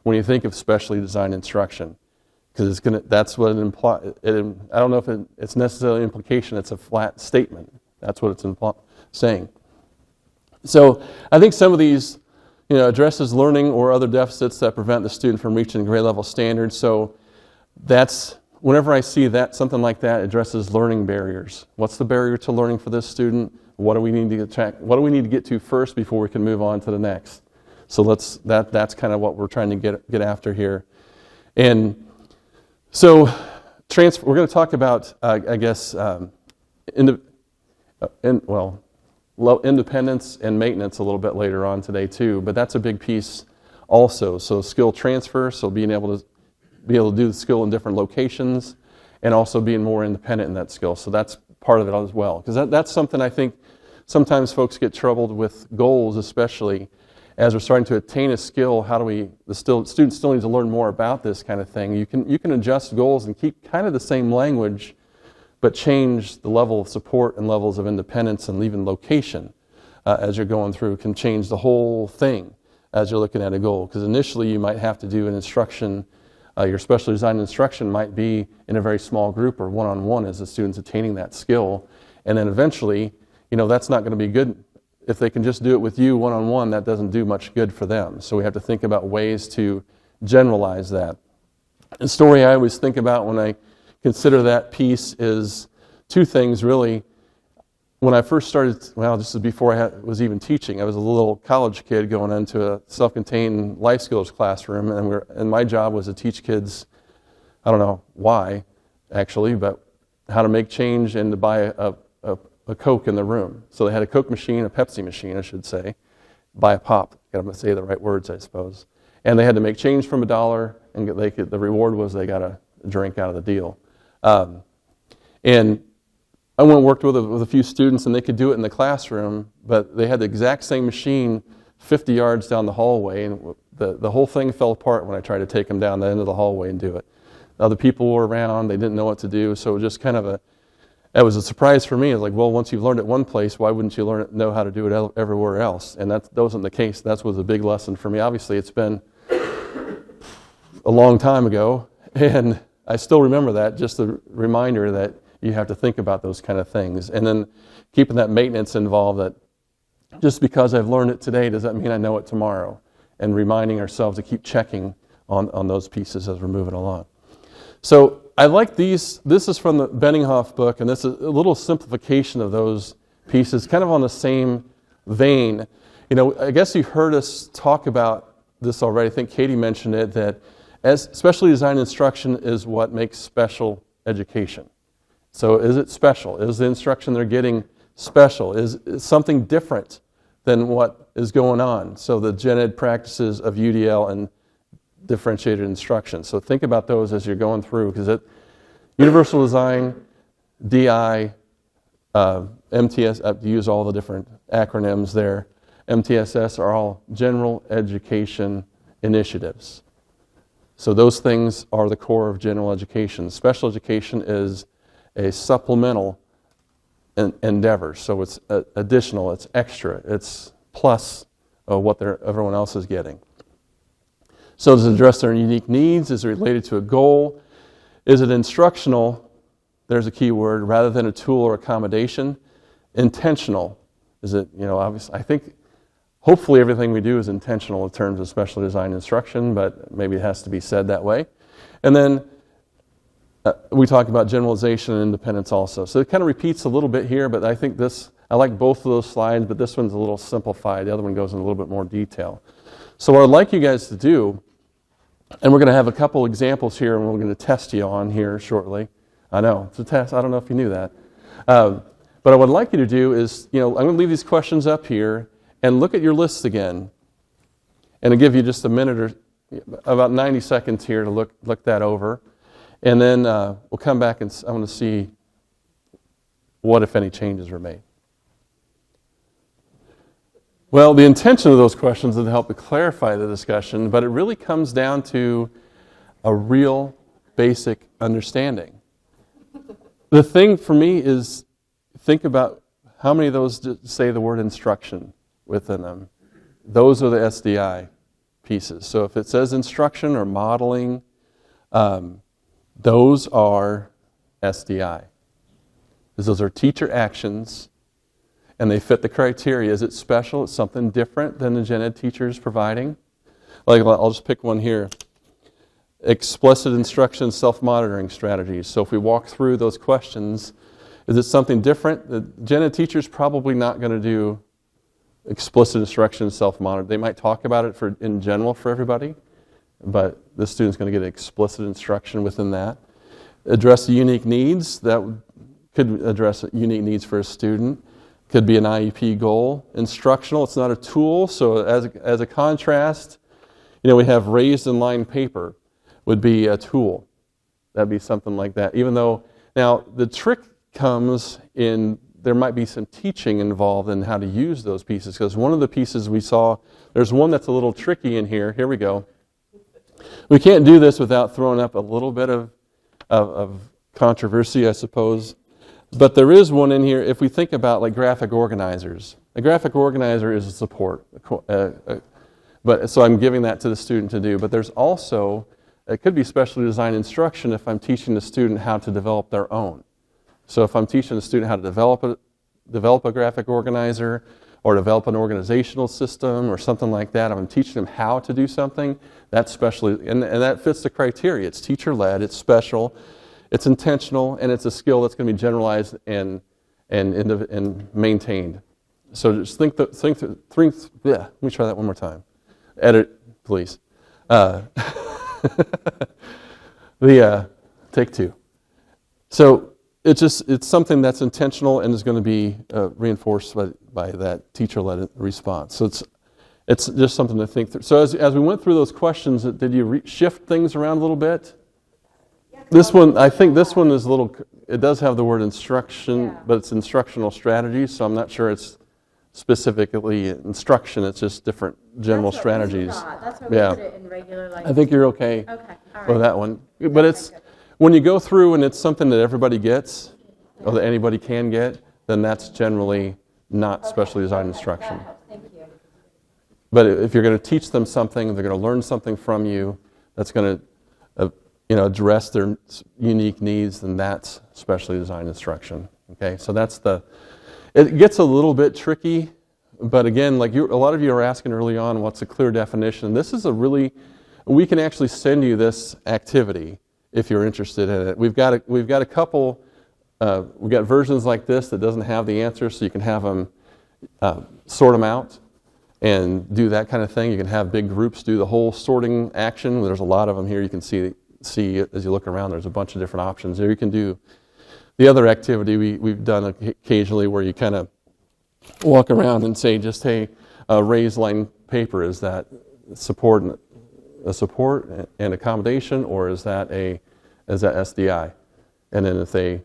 when you think of specially designed instruction. Because that's what it implies. I don't know if it's necessarily an implication, it's a flat statement. That's what it's saying. So I think some of these addresses learning or other deficits that prevent the student from reaching grade level standards. So that's, whenever I see that, something like that addresses learning barriers. What's the barrier to learning for this student? What do we need to get to first before we can move on to the next? So that's kind of what we're trying to get after here. And so we're going to talk about, independence and maintenance a little bit later on today too, but that's a big piece also. So skill transfer, so being able to do the skill in different locations and also being more independent in that skill. So that's part of it as well. Because that's something I think sometimes folks get troubled with goals, especially as we're starting to attain a skill. How do students still need to learn more about this kind of thing. You can adjust goals and keep kind of the same language, but change the level of support and levels of independence and even location as you're going through can change the whole thing as you're looking at a goal. Because initially you might have to do an instruction, your special design instruction might be in a very small group or one-on-one as the student's attaining that skill. And then eventually, that's not going to be good. If they can just do it with you one-on-one, that doesn't do much good for them. So we have to think about ways to generalize that. The story I always think about when I consider that piece is two things really. When I first started, this is before I was even teaching, I was a little college kid going into a self-contained life skills classroom, and my job was to teach kids, I don't know why, actually, but how to make change and to buy a Coke in the room. So they had a Coke machine, a Pepsi machine, I should say, buy a pop. Got to say the right words, I suppose. And they had to make change from $1, and the reward was they got a drink out of the deal. And I went and worked with a few students, and they could do it in the classroom, but they had the exact same machine 50 yards down the hallway, and the whole thing fell apart when I tried to take them down the end of the hallway and do it. Other people were around, they didn't know what to do, so it was just kind of it was a surprise for me. It's like, well, once you've learned it one place, why wouldn't you know how to do it everywhere else? And that wasn't the case. That was a big lesson for me. Obviously, it's been a long time ago, and I still remember that, just a reminder that you have to think about those kind of things. And then keeping that maintenance involved, that just because I've learned it today, does that mean I know it tomorrow? And reminding ourselves to keep checking on those pieces as we're moving along. So I like these. This is from the Benninghoff book, and this is a little simplification of those pieces, kind of on the same vein. I guess you've heard us talk about this already. I think Katie mentioned it, that as specially designed instruction is what makes special education. So is it special? Is the instruction they're getting special? Is it something different than what is going on? So the gen ed practices of UDL and differentiated instruction. So think about those as you're going through, because universal design, DI, MTS, I have to use all the different acronyms there, MTSS are all general education initiatives. So those things are the core of general education. Special education is a supplemental endeavor. So it's additional, it's extra, it's plus what everyone else is getting. So does it address their unique needs? Is it related to a goal? Is it instructional? There's a key word, rather than a tool or accommodation. Intentional. Is it, obviously, I think hopefully everything we do is intentional in terms of special design instruction, but maybe it has to be said that way. And then we talk about generalization and independence also. So it kind of repeats a little bit here, but I think I like both of those slides, but this one's a little simplified. The other one goes in a little bit more detail. So what I'd like you guys to do, and we're going to have a couple examples here, and we're going to test you on here shortly. I know, it's a test. I don't know if you knew that. But what I'd like you to do is, I'm going to leave these questions up here, and look at your lists again. And I'll give you just a minute or about 90 seconds here to look that over. And then we'll come back and I want to see what, if any, changes were made. Well, the intention of those questions is to help to clarify the discussion, but it really comes down to a real basic understanding. The thing for me is, think about how many of those say the word instruction within them. Those are the SDI pieces. So if it says instruction or modeling, those are SDI. Because those are teacher actions, and they fit the criteria. Is it special? It's something different than the gen ed teacher is providing. Like, I'll just pick one here. Explicit instruction, self-monitoring strategies. So if we walk through those questions, is it something different? The gen ed teacher is probably not going to do explicit instruction, self-monitoring. They might talk about it in general for everybody, but the student's going to get explicit instruction within that. Address the unique needs. That could address unique needs for a student. Could be an IEP goal. Instructional, it's not a tool, so as a contrast, we have raised and lined paper would be a tool. That'd be something like that. Even though, now the trick comes in, there might be some teaching involved in how to use those pieces, because one of the pieces we saw, there's one that's a little tricky in here. Here we go. We can't do this without throwing up a little bit of controversy, I suppose. But there is one in here, if we think about like graphic organizers. A graphic organizer is a support, but so I'm giving that to the student to do. But there's also, it could be specially designed instruction if I'm teaching the student how to develop their own. So if I'm teaching the student how to develop a graphic organizer or develop an organizational system or something like that, if I'm teaching them how to do something, that's specially, and that fits the criteria. It's teacher-led, it's special, it's intentional, and it's a skill that's going to be generalized and maintained. So just let me try that one more time. Edit, please. Take two. So it's something that's intentional and is going to be reinforced by that teacher-led response. So it's just something to think through. So as we went through those questions, did you shift things around a little bit? This one, I think this one is a little, it does have the word instruction, but it's instructional strategies, so I'm not sure it's specifically instruction, it's just different general strategies. That's why we put it in regular, like. I think you're okay Okay, all right. with that one. But it's, when you go through and it's something that everybody gets, or that anybody can get, then that's generally not specially designed instruction. Thank you. But if you're going to teach them something, they're going to learn something from you that's going to address their unique needs, then that's specially designed instruction. Okay, so that's it gets a little bit tricky, but again, like a lot of you are asking early on, what's a clear definition? This is we can actually send you this activity if you're interested in it. We've got a couple, we've got versions like this that doesn't have the answers, so you can have them sort them out and do that kind of thing. You can have big groups do the whole sorting action. There's a lot of them here. You can see as you look around, there's a bunch of different options. Or you can do the other activity we've done occasionally where you kind of walk around and say just, hey, raised line paper, is that a support and accommodation, or is that SDI? And then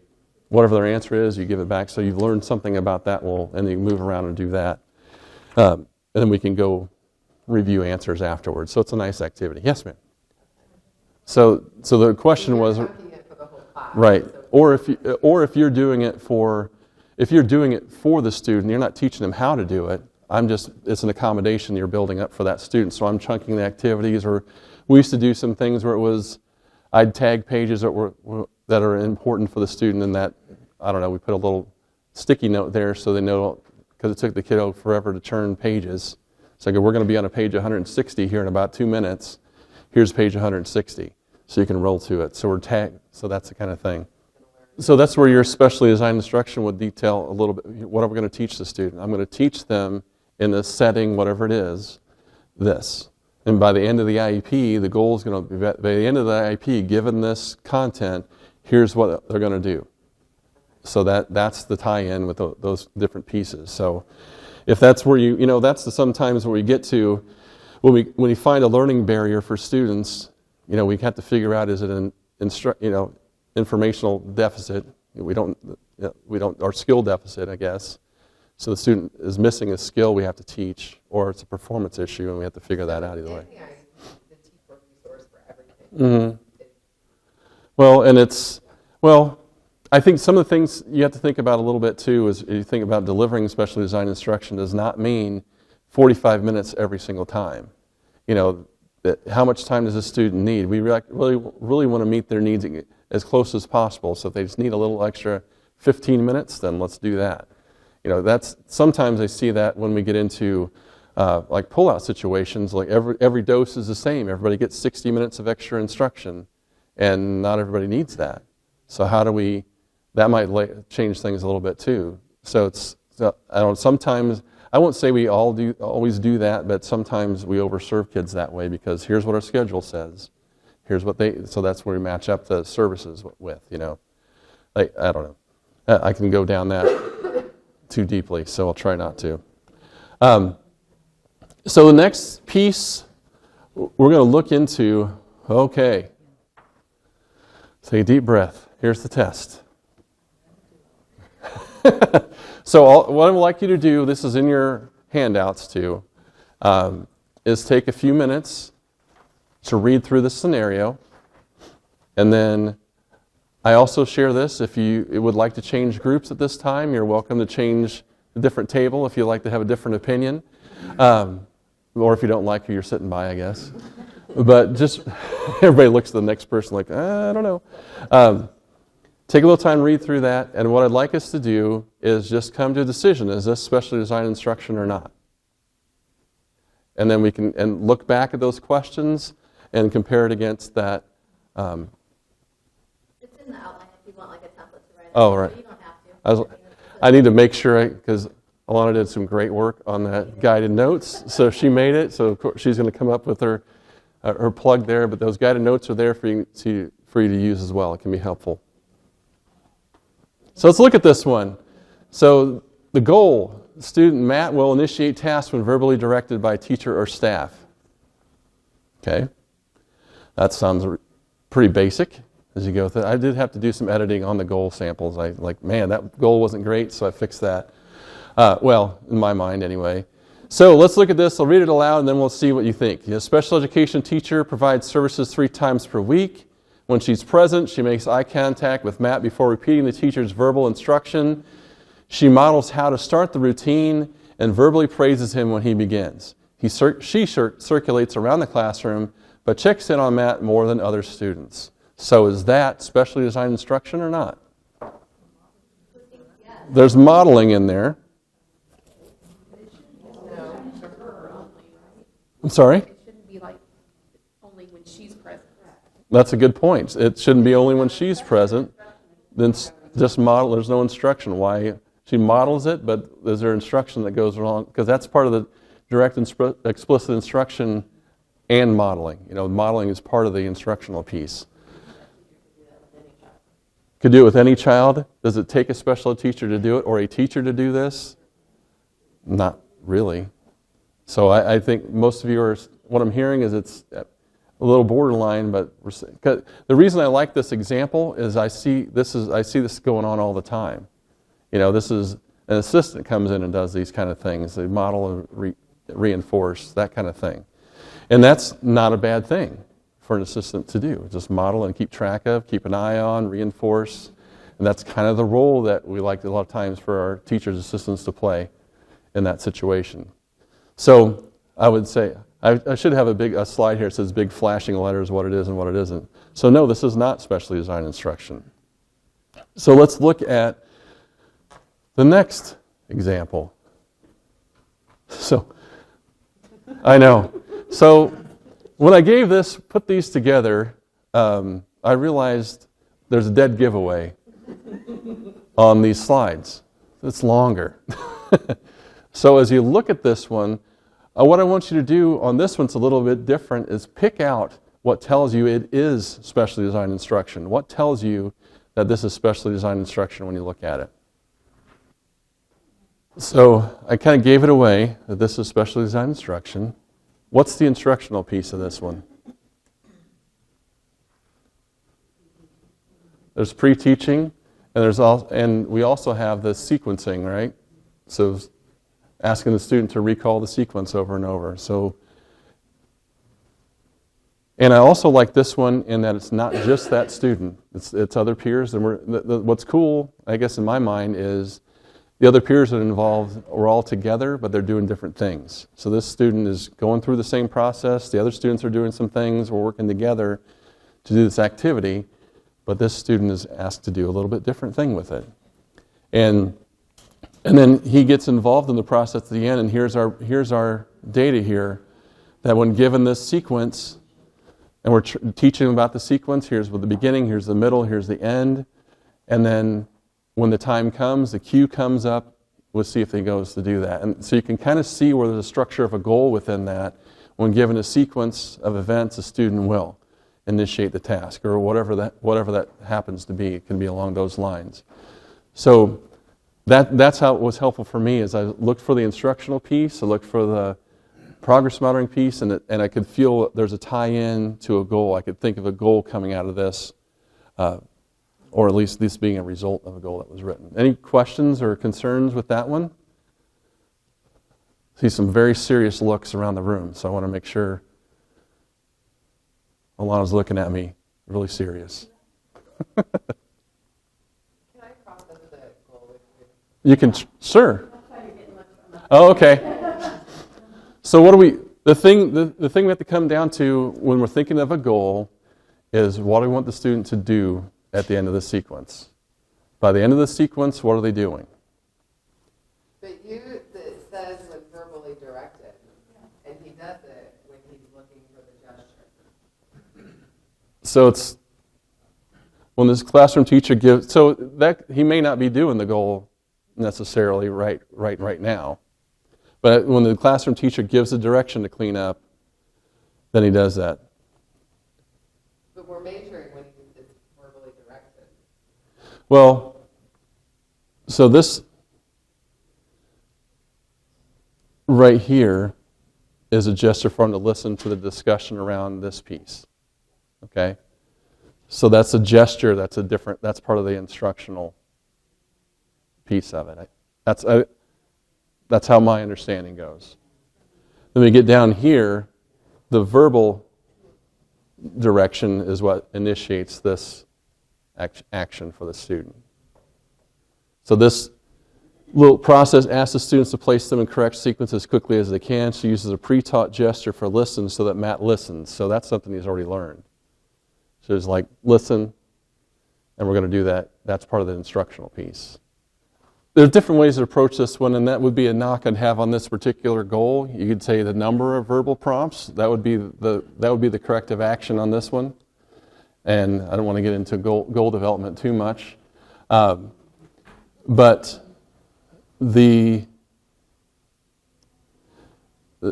whatever their answer is, you give it back. So you've learned something about that, and you move around and do that. And then we can go review answers afterwards. So it's a nice activity. Yes, ma'am. So the question was, right? Or if you're doing it for the student, you're not teaching them how to do it. It's an accommodation you're building up for that student. So I'm chunking the activities. Or we used to do some things where I'd tag pages that are important for the student, and that, I don't know, we put a little sticky note there so they know, because it took the kiddo forever to turn pages. So I go, we're going to be on a page 160 here in about 2 minutes. Here's page 160, so you can roll to it. So we're tagged, so that's the kind of thing. So that's where your specially designed instruction would detail a little bit, what are we going to teach the student? I'm going to teach them in this setting, whatever it is, this. And by the end of the IEP, the goal is going to be, by the end of the IEP, given this content, here's what they're going to do. So that's the tie-in with those different pieces. So if that's where that's sometimes where we get to, when we find a learning barrier for students, we have to figure out, is it an informational deficit? We don't, or skill deficit, I guess. So the student is missing a skill we have to teach, or it's a performance issue, and we have to figure that out either way. The teamwork resource for everything. Well, I think some of the things you have to think about a little bit too is you think about delivering specially designed instruction does not mean 45 minutes every single time. How much time does a student need? We really want to meet their needs as close as possible. So if they just need a little extra 15 minutes, then let's do that. Sometimes I see that when we get into like pull-out situations, like every dose is the same. Everybody gets 60 minutes of extra instruction, and not everybody needs that. So that might change things a little bit too. So sometimes, I won't say we always do that, but sometimes we overserve kids that way because here's what our schedule says. So that's where we match up the services with, I don't know. I can go down that too deeply, so I'll try not to. So the next piece we're going to look into, okay, take a deep breath. Here's the test. So what I would like you to do, this is in your handouts too, is take a few minutes to read through the scenario. And then I also share this. If you would like to change groups at this time, you're welcome to change a different table if you'd like to have a different opinion. Or if you don't like who you're sitting by, I guess. But just, everybody looks at the next person like, I don't know. Take a little time to read through that, and what I'd like us to do is just come to a decision. Is this specially designed instruction or not? And then we can look back at those questions and compare it against that. It's in the outline if you want like a template to write. Oh, right. But you don't have to. I need to make sure, because Alana did some great work on that guided notes, so she made it, so of course she's going to come up with her plug there, but those guided notes are there for you to use as well. It can be helpful. So let's look at this one. So the goal, student Matt will initiate tasks when verbally directed by teacher or staff. Okay, that sounds pretty basic as you go through. I did have to do some editing on the goal samples. Man, that goal wasn't great, so I fixed that. Well, in my mind anyway. So let's look at this. I'll read it aloud and then we'll see what you think. A special education teacher provides services 3 times per week. When she's present, she makes eye contact with Matt before repeating the teacher's verbal instruction. She models how to start the routine and verbally praises him when he begins. She circulates around the classroom, but checks in on Matt more than other students. So is that specially designed instruction or not? There's modeling in there. I'm sorry? It shouldn't be like only when she's present. That's a good point. It shouldn't be only when she's present. Then just model. There's no instruction. Why? She models it, but is there instruction that goes along? Because that's part of the direct explicit instruction and modeling. Modeling is part of the instructional piece. Could do it with any child. Does it take a special ed teacher to do it or a teacher to do this? Not really. So I think most of you are, what I'm hearing is it's a little borderline, but the reason I like this example is I see this going on all the time. This is an assistant comes in and does these kind of things. They model and reinforce, that kind of thing. And that's not a bad thing for an assistant to do. Just model and keep track of, keep an eye on, reinforce. And that's kind of the role that we like a lot of times for our teachers' assistants to play in that situation. So I would say, I should have a slide here that says big flashing letters, what it is and what it isn't. So no, this is not specially designed instruction. So let's look at the next example. So, I know. So when I put these together, I realized there's a dead giveaway on these slides. It's longer. So as you look at this one, what I want you to do on this one's a little bit different, is pick out what tells you it is specially designed instruction. What tells you that this is specially designed instruction when you look at it? So I kind of gave it away that this is specially designed instruction. What's the instructional piece of this one? There's pre-teaching, and we also have the sequencing, right? So asking the student to recall the sequence over and over. And I also like this one in that it's not just that student, it's other peers. And what's cool, I guess in my mind, is the other peers that are involved are all together, but they're doing different things. So this student is going through the same process, the other students are doing some things, we're working together to do this activity, but this student is asked to do a little bit different thing with it. And then he gets involved in the process at the end, and here's our data here, that when given this sequence, and we're teaching about the sequence, here's the beginning, here's the middle, here's the end, and then when the time comes, the cue comes up, we'll see if he goes to do that. And so you can kind of see where there's a structure of a goal within that. When given a sequence of events, a student will initiate the task, or whatever that happens to be. It can be along those lines. So that's how it was helpful for me, is I looked for the instructional piece, I looked for the progress monitoring piece, and I could feel there's a tie-in to a goal. I could think of a goal coming out of this, or at least this being a result of a goal that was written. Any questions or concerns with that one? See some very serious looks around the room, so I want to make sure Alana's looking at me really serious. Can I process the goal with you? You can, sure. I'll tell you Oh, okay. So what do we, the thing we have to come down to when we're thinking of a goal is what do we want the student to do at the end of the sequence? By the end of the sequence, what are they doing? But it says when verbally directed, and he does it when he's looking for the gesture. So it's when this classroom teacher gives, so that he may not be doing the goal necessarily right now. But when the classroom teacher gives the direction to clean up, then he does that. But we're measuring when it's verbally directed. Well, so this right here is a gesture for him to listen to the discussion around this piece. Okay? So that's a gesture, that's part of the instructional piece of it. That's how my understanding goes. Then we get down here, the verbal direction is what initiates this action for the student. So this little process asks the students to place them in correct sequence as quickly as they can. She uses a pre-taught gesture for listen so that Matt listens. So that's something he's already learned. So it's like, listen, and we're going to do that. That's part of the instructional piece. There's different ways to approach this one, and that would be a knock I'd have on this particular goal. You could say the number of verbal prompts. That would be the corrective action on this one. And I don't want to get into goal development too much. But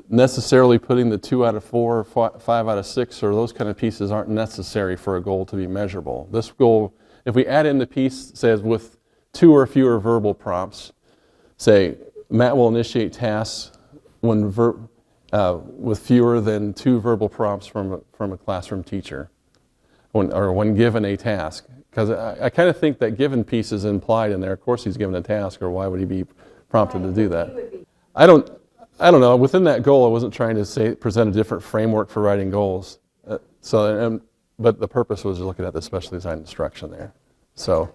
necessarily putting the 2 out of 4 or 5 out of 6 or those kind of pieces aren't necessary for a goal to be measurable. This goal, if we add in the piece, says with 2 or fewer verbal prompts, say Matt will initiate tasks when with fewer than 2 verbal prompts from a classroom teacher, when given a task. Because I kind of think that given piece is implied in there. Of course he's given a task, or why would he be prompted to do that? I don't know. Within that goal, I wasn't trying to present a different framework for writing goals. But the purpose was looking at the specially designed instruction there. So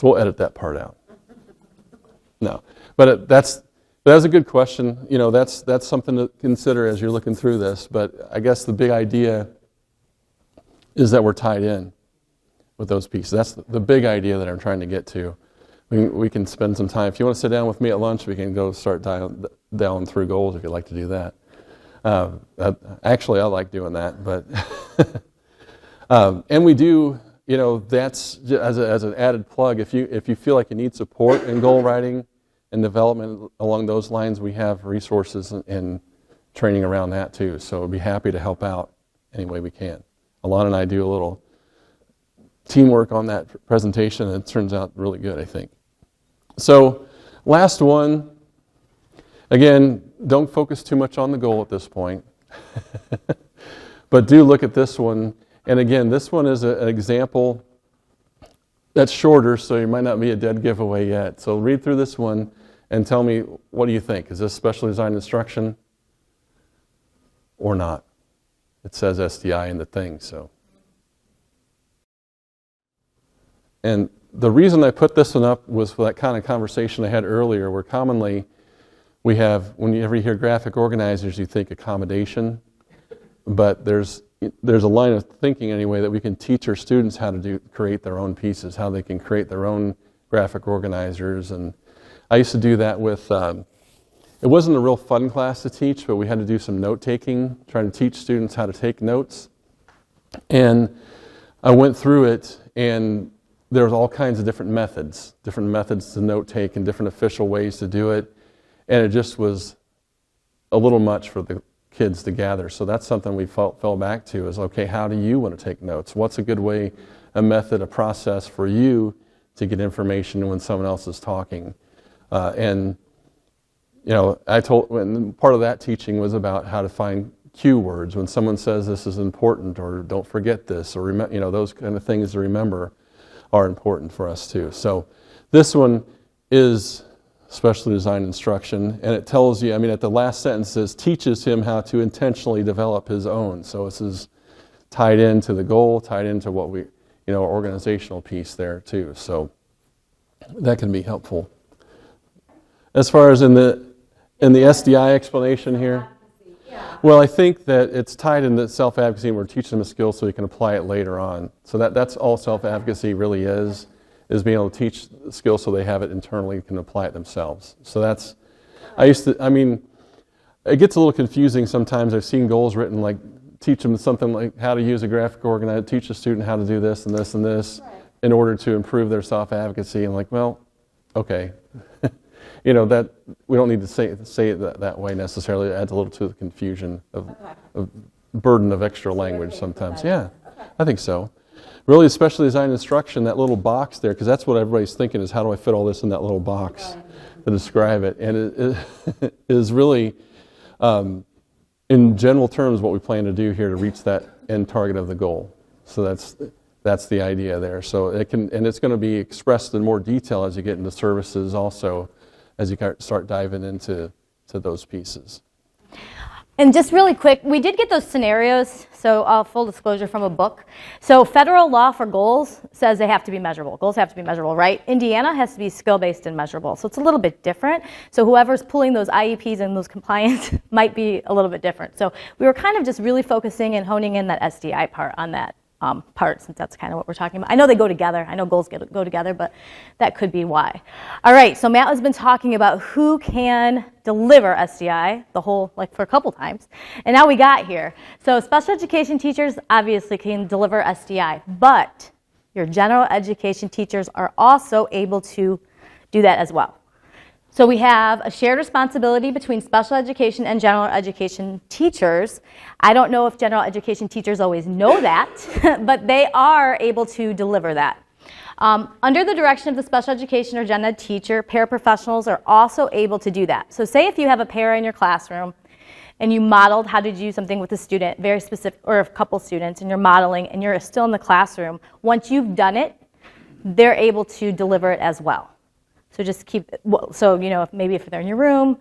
we'll edit that part out. No, but that's a good question. You know, that's something to consider as you're looking through this. But I guess the big idea is that we're tied in with those pieces. That's the big idea that I'm trying to get to. We can spend some time. If you want to sit down with me at lunch, we can go start down through goals if you'd like to do that. Actually, I like doing that, but and we do. You know, that's as an added plug. If you feel like you need support in goal writing and development along those lines, we have resources and training around that too. So we'd be happy to help out any way we can. Alana and I do a little teamwork on that presentation, and it turns out really good, I think. So last one, again, don't focus too much on the goal at this point, but do look at this one. And again, this one is an example that's shorter, so it might not be a dead giveaway yet. So read through this one and tell me, what do you think? Is this specially designed instruction or not? It says SDI in the thing, so. And the reason I put this one up was for that kind of conversation I had earlier, where commonly we have, whenever you hear graphic organizers, you think accommodation, but there's a line of thinking anyway that we can teach our students how to create their own pieces, how they can create their own graphic organizers. And I used to do that with, it wasn't a real fun class to teach, but we had to do some note taking, trying to teach students how to take notes. And I went through it, and there's all kinds of different methods to note take and different official ways to do it. And it just was a little much for the kids to gather. So that's something we fell back to is, okay, how do you want to take notes? What's a good way, a method, a process for you to get information when someone else is talking? And, you know, part of that teaching was about how to find cue words. When someone says this is important, or don't forget this, or those kind of things to remember are important for us too. So this one is specially designed instruction, and it tells you, at the last sentence says, teaches him how to intentionally develop his own. So this is tied into the goal, tied into what our organizational piece there too. So that can be helpful. As far as in the And the SDI explanation here? Well, I think that it's tied into self-advocacy, and we're teaching them a skill so you can apply it later on. So that's all self-advocacy really is being able to teach the skill so they have it internally and can apply it themselves. So that's, I mean, it gets a little confusing sometimes. I've seen goals written like, teach them something like how to use a graphic organizer, teach a student how to do this and this and this in order to improve their self-advocacy. And like, well, okay. You know, that we don't need to say it that way necessarily. It adds a little to the confusion of burden of extra language sometimes. Yeah, I think so. Really, especially design instruction, that little box there, because that's what everybody's thinking is how do I fit all this in that little box to describe it. And it is really, in general terms, what we plan to do here to reach that end target of the goal. So that's the idea there. So it can, and it's going to be expressed in more detail as you get into services also, as you start diving into those pieces. And just really quick, we did get those scenarios, so full disclosure from a book. So federal law for goals says they have to be measurable. Goals have to be measurable, right? Indiana has to be skill-based and measurable, so it's a little bit different. So whoever's pulling those IEPs and those compliance might be a little bit different. So we were kind of just really focusing and honing in that SDI part on that part, since that's kind of what we're talking about. I know they go together. I know goals go together, but that could be why. All right, so Matt has been talking about who can deliver SDI, the whole, like for a couple times, and now we got here. So special education teachers obviously can deliver SDI, but your general education teachers are also able to do that as well. So we have a shared responsibility between special education and general education teachers. I don't know if general education teachers always know that, but they are able to deliver that. Under the direction of the special education or gen ed teacher, paraprofessionals are also able to do that. So say if you have a para in your classroom and you modeled how to do something with a student, very specific, or a couple students, and you're modeling and you're still in the classroom, once you've done it, they're able to deliver it as well. So just keep, so you know, if they're in your room,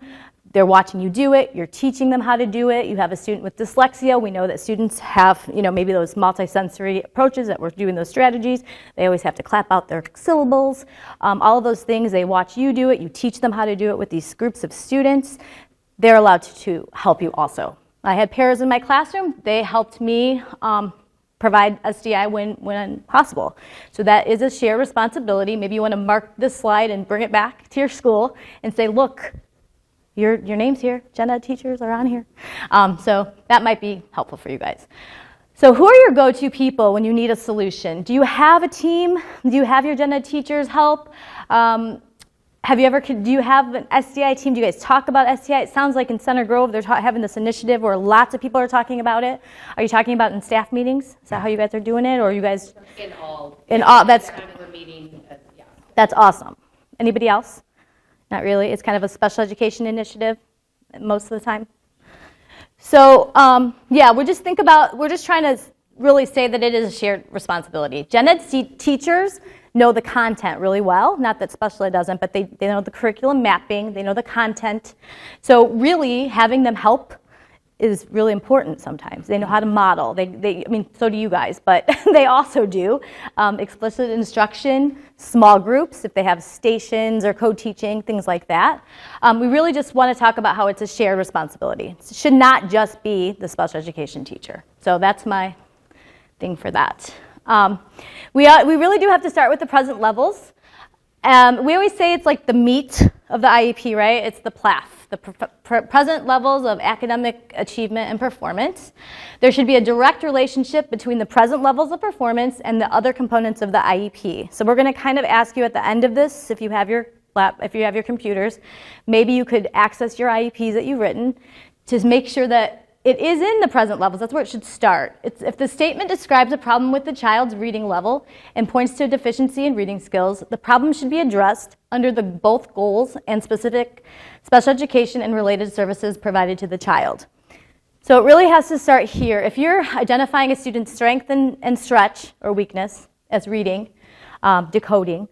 they're watching you do it, you're teaching them how to do it, you have a student with dyslexia, we know that students have, you know, maybe those multisensory approaches that we're doing those strategies, they always have to clap out their syllables, all of those things, they watch you do it, you teach them how to do it with these groups of students, they're allowed to help you also. I had paras in my classroom, they helped me provide SDI when possible. So that is a shared responsibility. Maybe you want to mark this slide and bring it back to your school and say, look, your name's here, gen ed teachers are on here. So that might be helpful for you guys. So who are your go-to people when you need a solution? Do you have a team? Do you have your gen ed teachers help? Do you have an SDI team? Do you guys talk about SDI? It sounds like in Center Grove they're having this initiative where lots of people are talking about it. Are you talking about in staff meetings? Is that how you guys are doing it, or are you guys? In all. That's kind of a meeting, yeah. That's awesome. Anybody else? Not really. It's kind of a special education initiative most of the time. So yeah, we're just trying to really say that it is a shared responsibility. Gen ed teachers know the content really well. Not that special ed doesn't, but they know the curriculum mapping, they know the content. So really, having them help is really important sometimes. They know how to model. I mean, so do you guys, but they also do. Explicit instruction, small groups, if they have stations or co-teaching, things like that. We really just want to talk about how it's a shared responsibility. It should not just be the special education teacher. So that's my thing for that. We really do have to start with the present levels. We always say it's like the meat of the IEP, right? It's the PLAF, the present levels of academic achievement and performance. There should be a direct relationship between the present levels of performance and the other components of the IEP. So we're going to kind of ask you at the end of this, if you have your computers, maybe you could access your IEPs that you've written to make sure that it is in the present levels. That's where it should start. If the statement describes a problem with the child's reading level and points to a deficiency in reading skills, the problem should be addressed under both goals and specific special education and related services provided to the child. So it really has to start here. If you're identifying a student's strength and stretch or weakness as reading, decoding,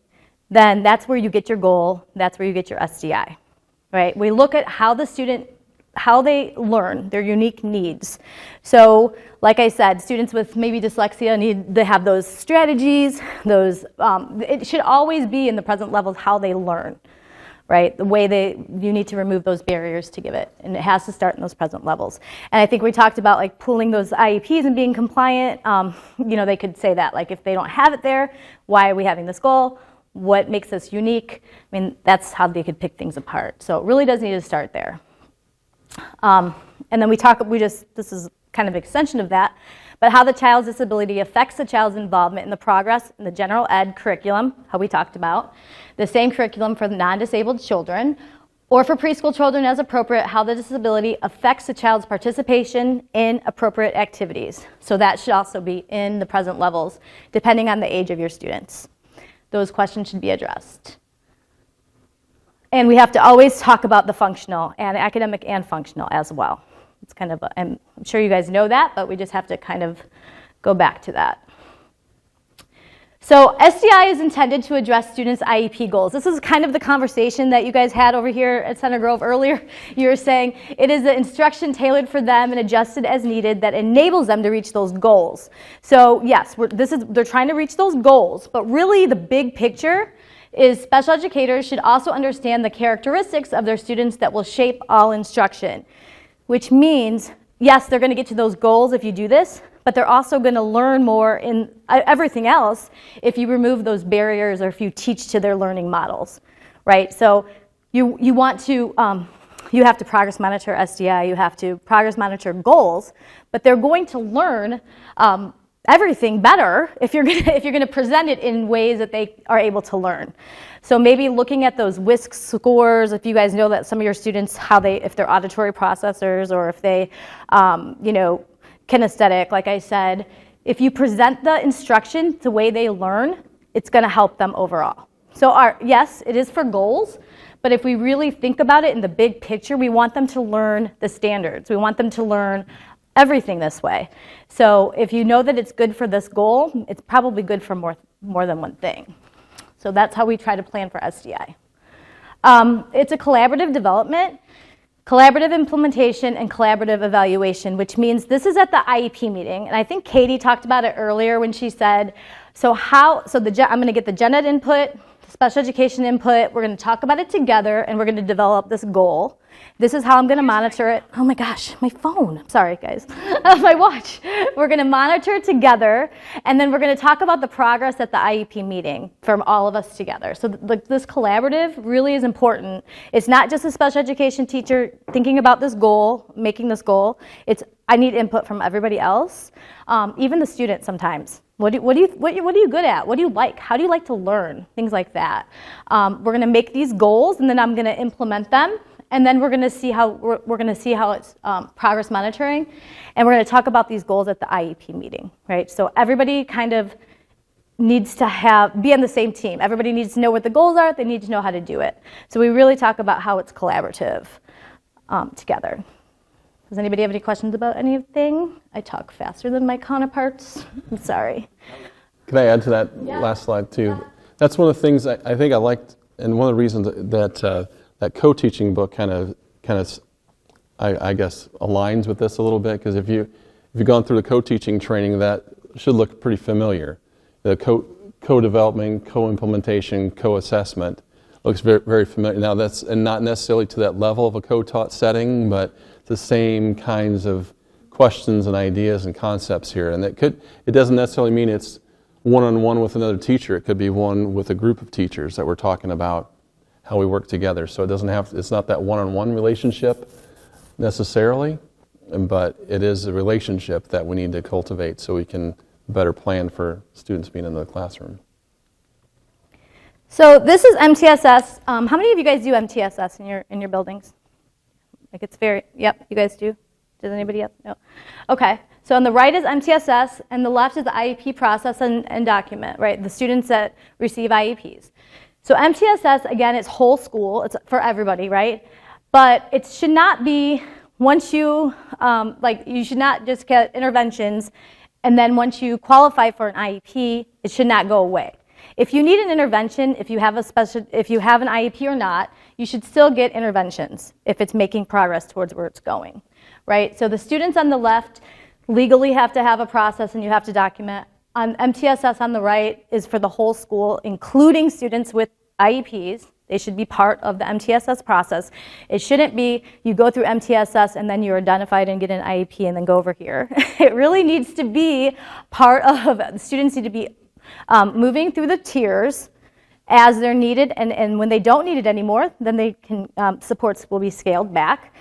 then that's where you get your goal, that's where you get your SDI, right? We look at how they learn, their unique needs. So, like I said, students with maybe dyslexia need to have those strategies, it should always be in the present levels how they learn. right? The way you need to remove those barriers to give it, and it has to start in those present levels. And I think we talked about like pooling those IEPs and being compliant. They could say that, like if they don't have it there, why are we having this goal? What makes us unique? I mean, that's how they could pick things apart. So it really does need to start there. And then this is kind of an extension of that, but how the child's disability affects the child's involvement in the progress in the general ed curriculum, how we talked about, the same curriculum for the non-disabled children, or for preschool children as appropriate, how the disability affects the child's participation in appropriate activities. So that should also be in the present levels, depending on the age of your students. Those questions should be addressed. And we have to always talk about the functional, and academic and functional as well. It's kind of, I'm sure you guys know that, but we just have to kind of go back to that. So SDI is intended to address students' IEP goals. This is kind of the conversation that you guys had over here at Center Grove earlier. You were saying it is the instruction tailored for them and adjusted as needed that enables them to reach those goals. So yes, they're trying to reach those goals, but really the big picture is special educators should also understand the characteristics of their students that will shape all instruction, which means, yes, they're going to get to those goals if you do this, but they're also going to learn more in everything else if you remove those barriers or if you teach to their learning models, right? So you have to progress monitor SDI, you have to progress monitor goals, but they're going to learn everything better if you're going to present it in ways that they are able to learn. So maybe looking at those WISC scores, if you guys know that some of your students, if they're auditory processors or if they, kinesthetic, like I said, if you present the instruction the way they learn, it's going to help them overall. So yes, it is for goals, but if we really think about it in the big picture, we want them to learn the standards. We want them to learn everything this way. So if you know that it's good for this goal, it's probably good for more than one thing. So that's how we try to plan for SDI. It's a collaborative development, collaborative implementation, and collaborative evaluation, which means this is at the IEP meeting. And I think Katie talked about it earlier when she said, I'm going to get the gen ed input, special education input, we're going to talk about it together, and we're going to develop this goal. This is how I'm going to monitor it. Oh my gosh, my phone. I'm sorry, guys. My watch. We're going to monitor it together, and then we're going to talk about the progress at the IEP meeting from all of us together. So this collaborative really is important. It's not just a special education teacher thinking about this goal, making this goal. I need input from everybody else, even the students sometimes. What are you good at? What do you like? How do you like to learn? Things like that. We're going to make these goals, and then I'm going to implement them. And then we're going to see how it's progress monitoring, and we're going to talk about these goals at the IEP meeting, right? So everybody kind of needs to be on the same team. Everybody needs to know what the goals are. They need to know how to do it. So we really talk about how it's collaborative together. Does anybody have any questions about anything? I talk faster than my counterparts. I'm sorry. Can I add to that last slide too? Yeah. That's one of the things I think I liked, and one of the reasons that co-teaching book kind of I guess aligns with this a little bit, because if you've gone through the co-teaching training, that should look pretty familiar. The co-development, co-implementation, co-assessment looks very, very familiar. Now that's, and not necessarily to that level of a co-taught setting, but the same kinds of questions and ideas and concepts here. And it doesn't necessarily mean it's one-on-one with another teacher. It could be one with a group of teachers that we're talking about how we work together. So it's not that one-on-one relationship necessarily, but it is a relationship that we need to cultivate so we can better plan for students being in the classroom. So this is MTSS. How many of you guys do MTSS in your buildings? Like it's yep, you guys do? Does anybody else? No. Okay, so on the right is MTSS, and the left is the IEP process and document, right? The students that receive IEPs. So MTSS, again, it's whole school. It's for everybody, right? But it should not be once you, you should not just get interventions, and then once you qualify for an IEP, it should not go away. If you need an intervention, if you have an IEP or not, you should still get interventions if it's making progress towards where it's going, right? So the students on the left legally have to have a process and you have to document. On MTSS on the right is for the whole school, including students with IEPs, They should be part of the MTSS process. It shouldn't be you go through MTSS and then you're identified and get an IEP and then go over here. It really needs to be part of, the students need to be moving through the tiers as they're needed, and when they don't need it anymore, then they can, supports will be scaled back.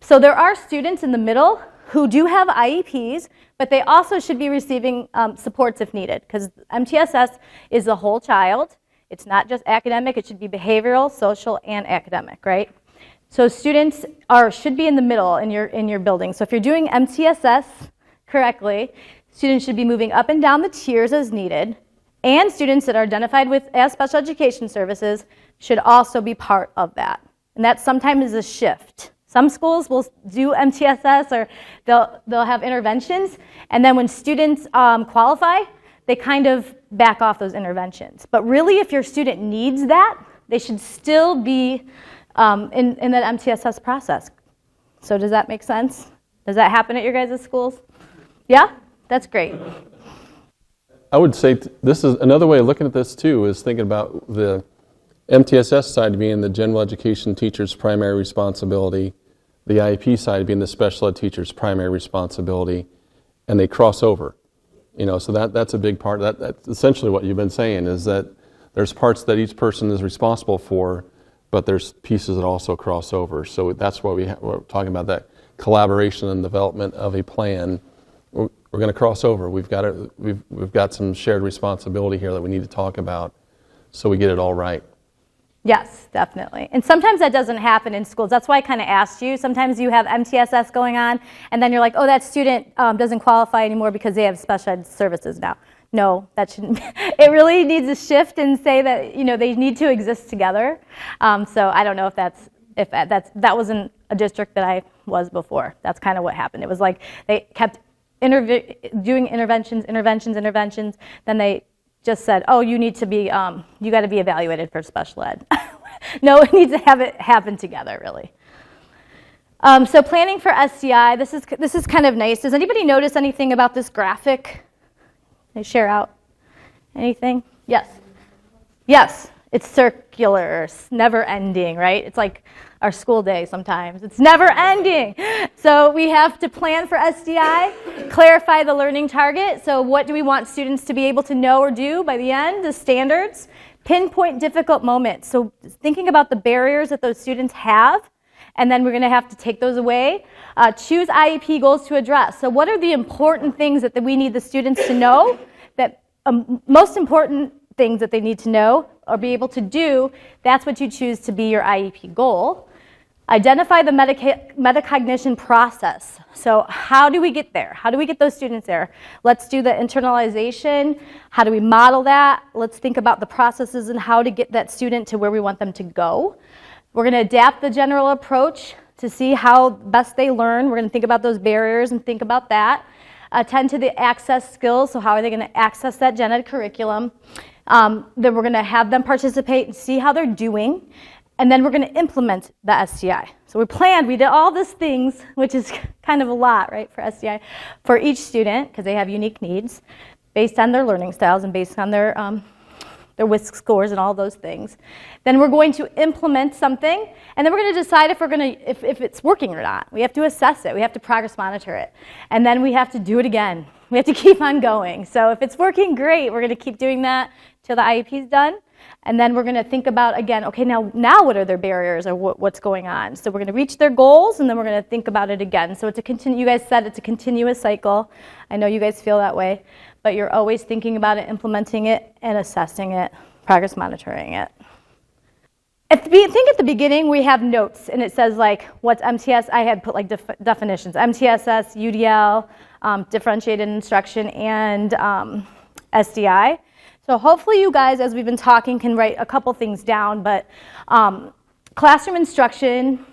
So there are students in the middle who do have IEPs, but they also should be receiving supports if needed, because MTSS is the whole child. It's not just academic, it should be behavioral, social, and academic, right? So students should be in the middle in your building. So if you're doing MTSS correctly, students should be moving up and down the tiers as needed, and students that are identified as special education services should also be part of that. And that sometimes is a shift. Some schools will do MTSS or they'll have interventions, and then when students qualify, they kind of back off those interventions. But really, if your student needs that, they should still be in that MTSS process. So does that make sense? Does that happen at your guys' schools? Yeah? That's great. I would say this is another way of looking at this too, is thinking about the MTSS side being the general education teacher's primary responsibility, the IEP side being the special ed teacher's primary responsibility, and they cross over. So that's a big part. That's essentially what you've been saying, is that there's parts that each person is responsible for, but there's pieces that also cross over. So that's why we're talking about that collaboration and development of a plan. We're going to cross over. We've got some shared responsibility here that we need to talk about, so we get it all right. Yes, definitely. And sometimes that doesn't happen in schools. That's why I kind of asked you. Sometimes you have MTSS going on, and then you're like, oh, that student doesn't qualify anymore because they have special ed services now. No, that shouldn't. It really needs a shift and say that they need to exist together. So I don't know if that wasn't a district that I was before. That's kind of what happened. It was like they kept doing interventions. Then they just said, oh, you need to be, you got to be evaluated for special ed. No, it needs to have it happen together, really. So planning for SCI, this is kind of nice. Does anybody notice anything about this graphic? Can I share out anything? Yes. Yes, it's circular, never ending, right? It's like our school day sometimes. It's never ending. So we have to plan for SDI, clarify the learning target. So what do we want students to be able to know or do by the end, the standards, pinpoint difficult moments. So thinking about the barriers that those students have, and then we're going to have to take those away. Choose IEP goals to address. So what are the important things that we need the students to know, that most important things that they need to know or be able to do? That's what you choose to be your IEP goal. Identify the metacognition process. So how do we get there? How do we get those students there? Let's do the internalization. How do we model that? Let's think about the processes and how to get that student to where we want them to go. We're going to adapt the general approach to see how best they learn. We're going to think about those barriers and think about that. Attend to the access skills, so how are they going to access that gen ed curriculum. Then we're going to have them participate and see how they're doing. And then we're going to implement the STI. So we did all these things, which is kind of a lot, right, for STI, for each student, because they have unique needs based on their learning styles and based on their WISC scores and all those things. Then we're going to implement something, and then we're going to decide if it's working or not. We have to assess it. We have to progress monitor it. And then we have to do it again. We have to keep on going. So if it's working, great. We're going to keep doing that till the IEP is done. And then we're going to think about, again, okay, now what are their barriers or what's going on? So we're going to reach their goals, and then we're going to think about it again. So you guys said it's a continuous cycle. I know you guys feel that way, but you're always thinking about it, implementing it, and assessing it, progress monitoring it. I think at the beginning we have notes, and it says like, what's MTS? I had put like definitions, MTSS, UDL, differentiated instruction, and SDI. So hopefully you guys, as we've been talking, can write a couple things down, but classroom instruction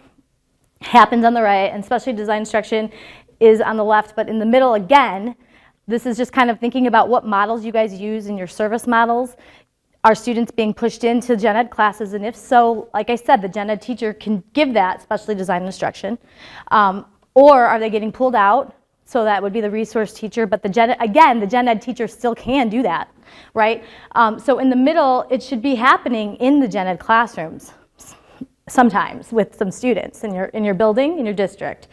happens on the right, and specially design instruction is on the left, but in the middle again, this is just kind of thinking about what models you guys use in your service models. Are students being pushed into gen ed classes? And if so, like I said, the gen ed teacher can give that specially designed instruction. Or are they getting pulled out? So that would be the resource teacher, but the gen ed teacher still can do that. right? So in the middle, it should be happening in the gen ed classrooms sometimes with some students in your building, in your district.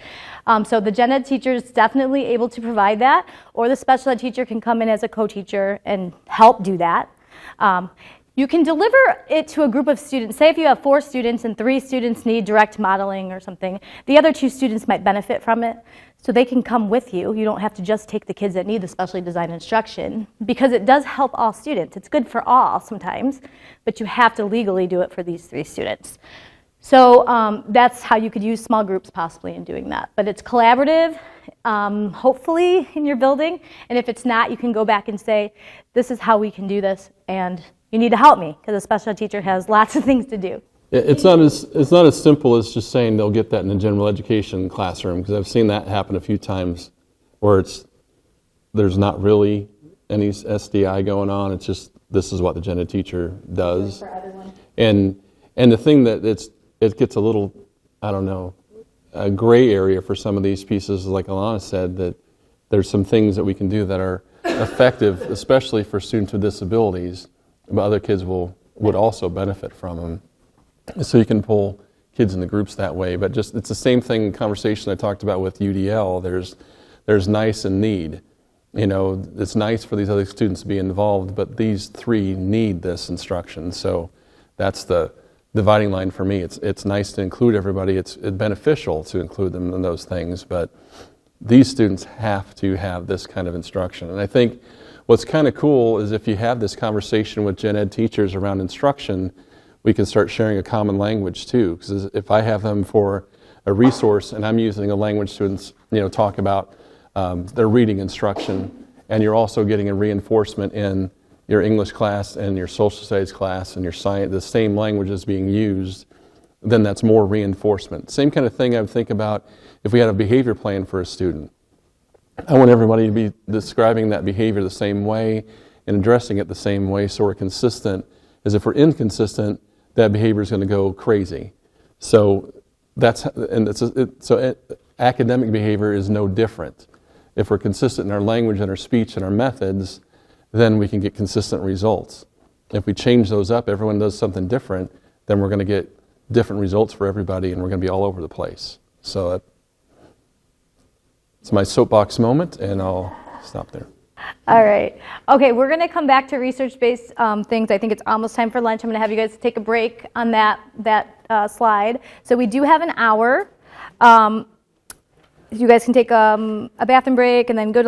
So the gen ed teacher is definitely able to provide that, or the special ed teacher can come in as a co-teacher and help do that. You can deliver it to a group of students. Say if you have 4 students and 3 students need direct modeling or something, the other 2 students might benefit from it, so they can come with you. You don't have to just take the kids that need the specially designed instruction, because it does help all students. It's good for all sometimes, but you have to legally do it for these 3 students. So that's how you could use small groups possibly in doing that. But it's collaborative, hopefully, in your building. And if it's not, you can go back and say, this is how we can do this, and you need to help me, because a special ed teacher has lots of things to do. It's not as simple as just saying they'll get that in a general education classroom, because I've seen that happen a few times where there's not really any SDI going on. It's just, this is what the gen ed teacher does. And the thing that it gets a little, I don't know, a gray area for some of these pieces, like Alana said, that there's some things that we can do that are effective, especially for students with disabilities, but other kids would also benefit from them. So you can pull kids into groups that way. But just, it's the same thing, conversation I talked about with UDL. There's nice and need. You know, it's nice for these other students to be involved, but these 3 need this instruction. So that's the dividing line for me. It's nice to include everybody. It's beneficial to include them in those things, but these students have to have this kind of instruction. And I think what's kind of cool is if you have this conversation with gen ed teachers around instruction, we can start sharing a common language too. Because if I have them for a resource and I'm using a language to talk about their reading instruction, and you're also getting a reinforcement in your English class and your social studies class and your science, the same language is being used, then that's more reinforcement. Same kind of thing I would think about if we had a behavior plan for a student. I want everybody to be describing that behavior the same way and addressing it the same way, so we're consistent. As if we're inconsistent, that behavior is going to go crazy. So academic behavior is no different. If we're consistent in our language and our speech and our methods, then we can get consistent results. If we change those up, everyone does something different, then we're going to get different results for everybody, and we're going to be all over the place. So it's my soapbox moment, and I'll stop there. All right. Okay, we're going to come back to research-based things. I think it's almost time for lunch. I'm going to have you guys take a break on that slide. So we do have an hour. You guys can take a bathroom break and then go to lunch.